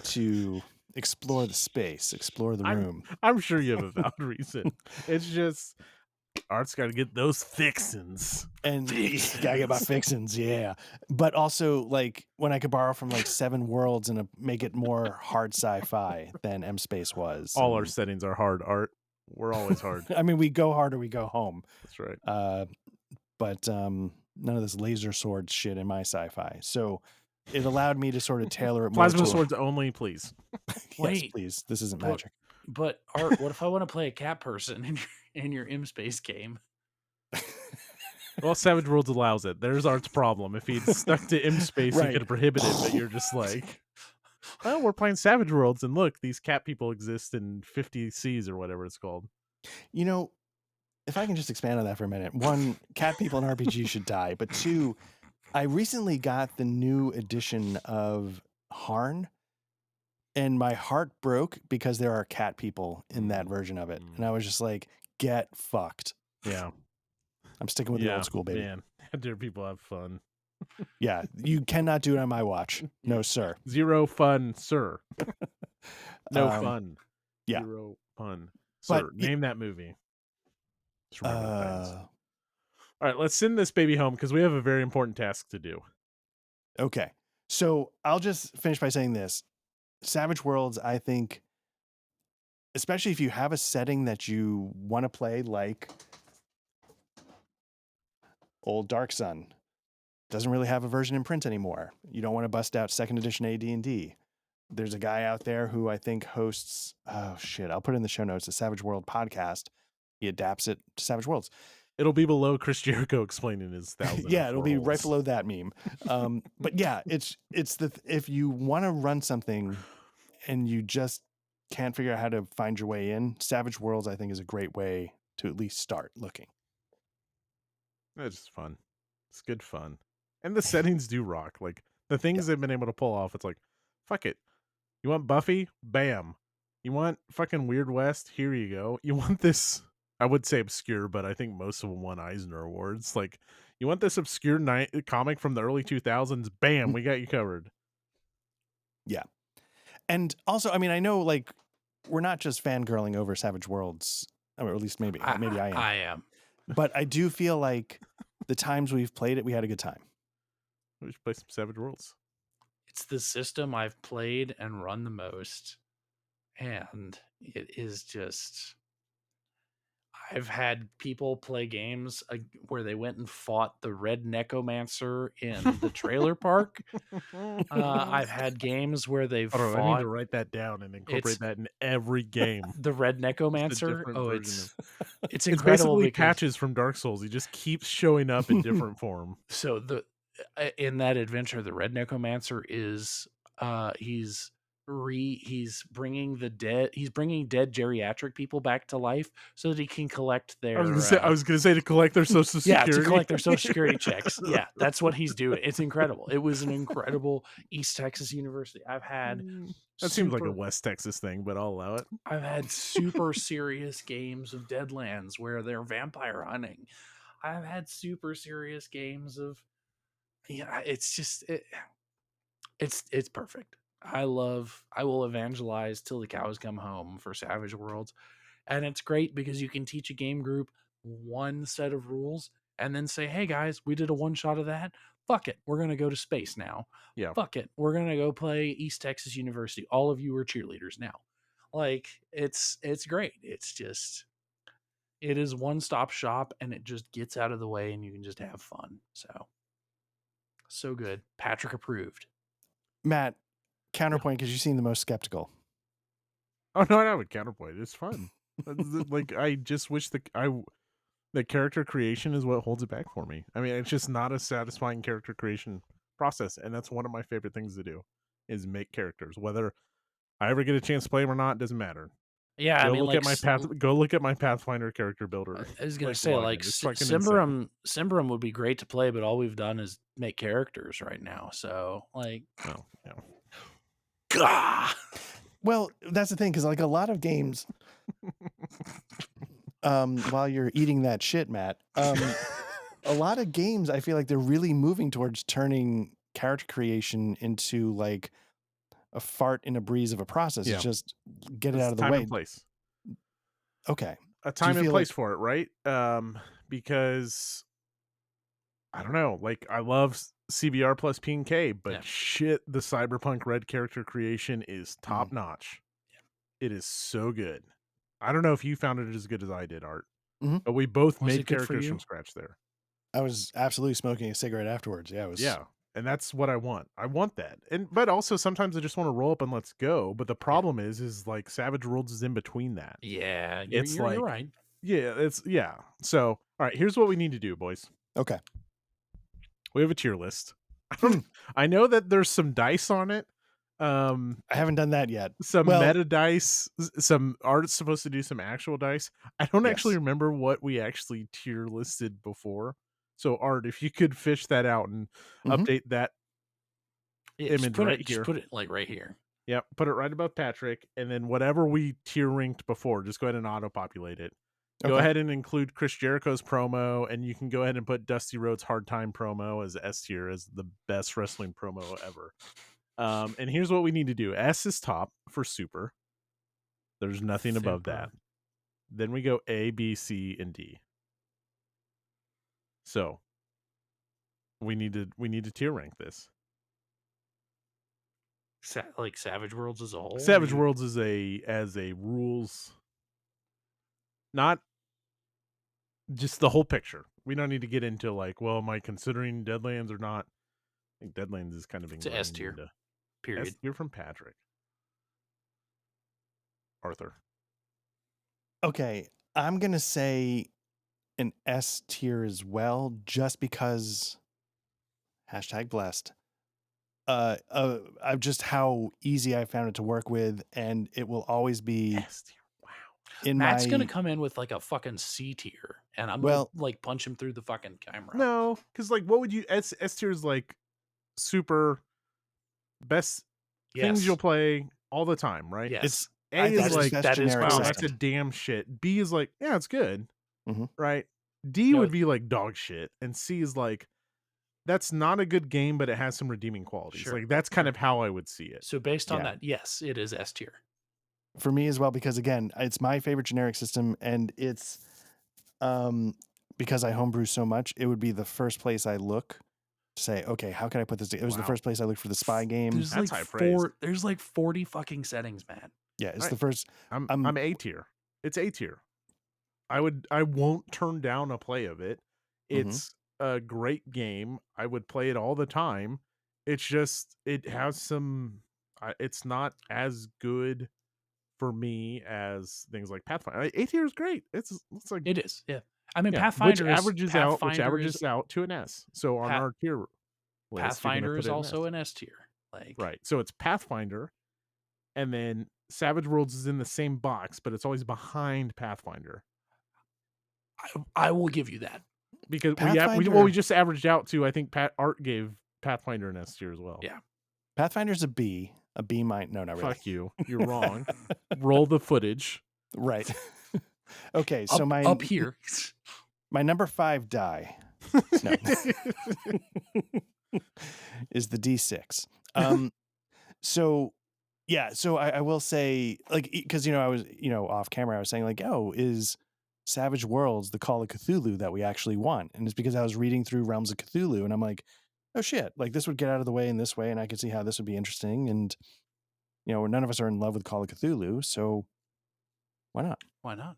to explore the space, explore the room. I'm sure you have a valid reason. It's just Art's got to get those fixins. And gotta get my fixins, yeah. But also, like, when I could borrow from like 7 worlds and make it more hard sci-fi than M space was. All our settings are hard, Art. We're always hard. I mean, we go hard or we go home. That's right. But none of this laser sword shit in my sci-fi. So it allowed me to sort of tailor it more. Plasma swords only, please. Yes, please. This isn't magic. But Art, what if I want to play a cat person in your M space game? Well, Savage Worlds allows it. There's Art's problem. If he'd stuck to M space, he could have prohibited it, but you're just like, Oh, we're playing Savage Worlds, and look, these cat people exist in 50 Cs or whatever it's called. You know, if I can just expand on that for a minute. One, cat people in RPG should die. But two, I recently got the new edition of Harn, and my heart broke because there are cat people in that version of it. And I was just like, get fucked. Yeah. I'm sticking with the old school, baby. Man, dear people have fun. Yeah, you cannot do it on my watch. No, sir. Zero fun, sir. No fun. Yeah. Zero fun. Sir, But name that movie. Just remember the titles. All right, let's send this baby home because we have a very important task to do. Okay. So I'll just finish by saying this. Savage Worlds, I think, especially if you have a setting that you want to play, like old Dark Sun, doesn't really have a version in print anymore. You don't want to bust out second edition AD&D. There's a guy out there who I think hosts, oh shit, I'll put it in the show notes, the Savage World podcast. He adapts it to Savage Worlds. It'll be below Chris Jericho explaining his 1,000. Yeah, it'll be right below that meme. But yeah, it's if you want to run something and you just can't figure out how to find your way in, Savage Worlds, I think, is a great way to at least start looking. It's just fun. It's good fun. And the settings do rock. Like, the things they've been able to pull off, it's like, fuck it. You want Buffy? Bam. You want fucking Weird West? Here you go. You want this, I would say obscure, but I think most of them won Eisner Awards. Like, you want this obscure comic from the early 2000s? Bam, we got you covered. Yeah. And also, I mean, I know, like, we're not just fangirling over Savage Worlds, or at least maybe I am. I am. But I do feel like the times we've played it, we had a good time. We should play some Savage Worlds. It's the system I've played and run the most. And it is just... I've had people play games where they went and fought the red necromancer in the trailer park. I've had games where they've fought... I need to write that down and incorporate that in every game. The red necromancer. Oh, it's incredible. It's basically Patches from Dark Souls. He just keeps showing up in different form. So in that adventure, the red necromancer is he's bringing dead geriatric people back to life so that he can collect their... I was gonna say to collect their social security. Yeah, to collect their social security checks. Yeah, that's what he's doing. It's incredible. It was an incredible East Texas University. I've had that seems like a West Texas thing, but I'll allow it. I've had super serious games of Deadlands where they're vampire hunting. I've had super serious games of... Yeah, it's just it's perfect. I will evangelize till the cows come home for Savage Worlds. And it's great because you can teach a game group one set of rules and then say, hey guys, we did a one shot of that. Fuck it. We're going to go to space now. Yeah. Fuck it. We're going to go play East Texas University. All of you are cheerleaders now. Like, it's great. It's just, it is one-stop shop and it just gets out of the way and you can just have fun. So good. Patrick approved. Matt, counterpoint, because you seem the most skeptical. Oh no, I would counterpoint. It's fun. Like, I just wish the character creation is what holds it back for me. I mean, it's just not a satisfying character creation process, and that's one of my favorite things to do is make characters. Whether I ever get a chance to play them or not doesn't matter. Yeah, go I mean, look like, at my go look at my Pathfinder character builder. I was gonna say, like, Symbaroum would be great to play, but all we've done is make characters right now. So, like, oh yeah. Gah! Well, that's the thing, because like a lot of games, while you're eating that shit, Matt, a lot of games, I feel like they're really moving towards turning character creation into like a fart in a breeze of a process. Yeah. It's just get it out of the time way. And place. Okay. A time and place for it, right? Because I don't know, like, I love CBR plus P&K, but shit, the Cyberpunk Red character creation is top notch. It is so good. I don't know if you found it as good as I did, Art, but we both made characters from scratch there. I was absolutely smoking a cigarette afterwards. Yeah, it was. Yeah, and that's what I want. I want that, but also sometimes I just want to roll up and let's go. But the problem is like Savage Worlds is in between that. Yeah, you're right. Yeah, So, all right, here's what we need to do, boys. Okay. We have a tier list. I know that there's some dice on it, I haven't done that yet. Some Well, meta dice, some art's supposed to do some actual dice. I don't actually yes. remember what we actually tier listed before. So Art, if you could fish that out and Mhm. update that Yeah, image right just here. put it like right here. Yep, put it right above Patrick, and then whatever we tier ranked before, just go ahead and auto populate it. Go Okay. ahead and include Chris Jericho's promo, and you can go ahead and put Dusty Rhodes' Hard Time promo as S tier as the best wrestling promo ever. And here's what we need to do: S is top for super. There's nothing above that. Super. Then we go A, B, C, and D. So we need to tier rank this. Like Savage Worlds as a whole. Savage Worlds is as a rules, not just the whole picture. We don't need to get into like, well, am I considering Deadlands or not? I think Deadlands is kind of It's a S tier. into Period. S tier from Patrick. Arthur. Okay. I'm going to say an S tier as well, just because #blessed. I've just how easy I found it to work with, and it will always be S tier. Wow. in Matt's gonna my come in with like a fucking C tier, and I'm well. gonna like punch him through the fucking camera. No, because like, what would you S tier is like super best things Yes. you'll play all the time, right? Yes. It's A I think is it's like, the best that is generic wow, correct. that's a system. damn shit. B is like, yeah, it's good, Mhm. right? D No. would be like dog shit, and C is like, that's not a good game, but it has some redeeming qualities. Sure, Like that's kind sure. of how I would see it. So based on Yeah. that, yes, it is S tier. For me as well, because again, it's my favorite generic system, and it's because I homebrew so much, it would be the first place I look to say, okay, how can I put this? It was the Wow. first place I looked for the spy game. There's That's like high praise. there's like 40 fucking settings, man. Yeah, it's Right. the first. I'm A tier. It's A tier. I won't turn down a play of it. It's a great game. I would play it all the time. It's just it has some. It's not as good for me as things like Pathfinder. A tier is great. It's like It is, yeah. I mean, yeah, Pathfinder which is averages out to an S. So on Pat- our tier list, you're gonna Pathfinder put is it in also S. an S tier. Like Right. So it's Pathfinder, and then Savage Worlds is in the same box, but it's always behind Pathfinder. I will give you that. Because Pathfinder, we just averaged out to, I think Art gave Pathfinder an S tier as well. Yeah. Pathfinder's a B. A B might no, not really. Fuck you. You're wrong. Roll the footage. Right. Okay, so up here. my number 5 die no. is the D6. So yeah, so I will say, like, because I was off camera, I was saying like, oh, is Savage Worlds the Call of Cthulhu that we actually want? And it's because I was reading through Realms of Cthulhu, and I'm like, oh shit, like this would get out of the way in this way, and I could see how this would be interesting. And none of us are in love with Call of Cthulhu, so why not? Why not?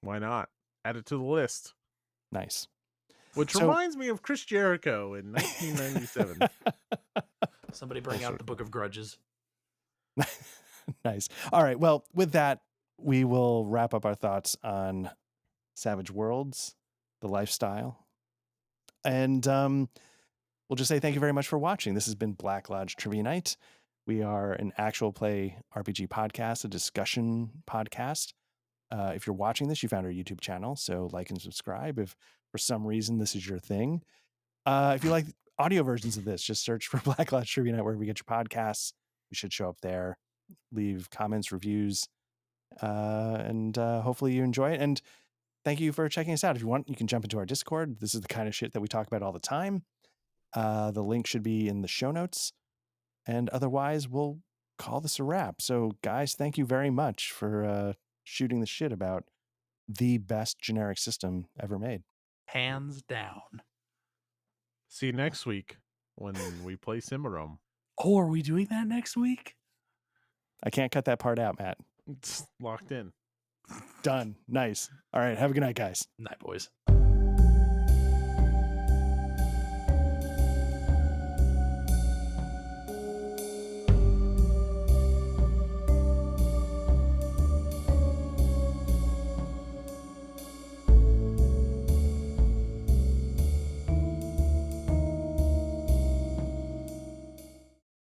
Why not? Add it to the list. Nice. Which reminds me of Chris Jericho in 1997. Somebody bring out the Book of Grudges. Nice. All right. Well, with that, we will wrap up our thoughts on Savage Worlds, the lifestyle. And we'll just say thank you very much for watching. This has been Black Lodge Trivia Night. We are an actual play RPG podcast, a discussion podcast. If you're watching this, you found our YouTube channel, so like and subscribe if for some reason this is your thing. If you like audio versions of this, just search for Black Lodge Trivia Night wherever you get your podcasts. We should show up there. Leave comments, reviews, and hopefully you enjoy it. And thank you for checking us out. If you want, you can jump into our Discord. This is the kind of shit that we talk about all the time. The link should be in the show notes. And otherwise, we'll call this a wrap. So, guys, thank you very much for shooting the shit about the best generic system ever made. Hands down. See you next week when we play Cimarron. Oh, are we doing that next week? I can't cut that part out, Matt. It's locked in. Done. Nice. All right. Have a good night, guys. Night, boys.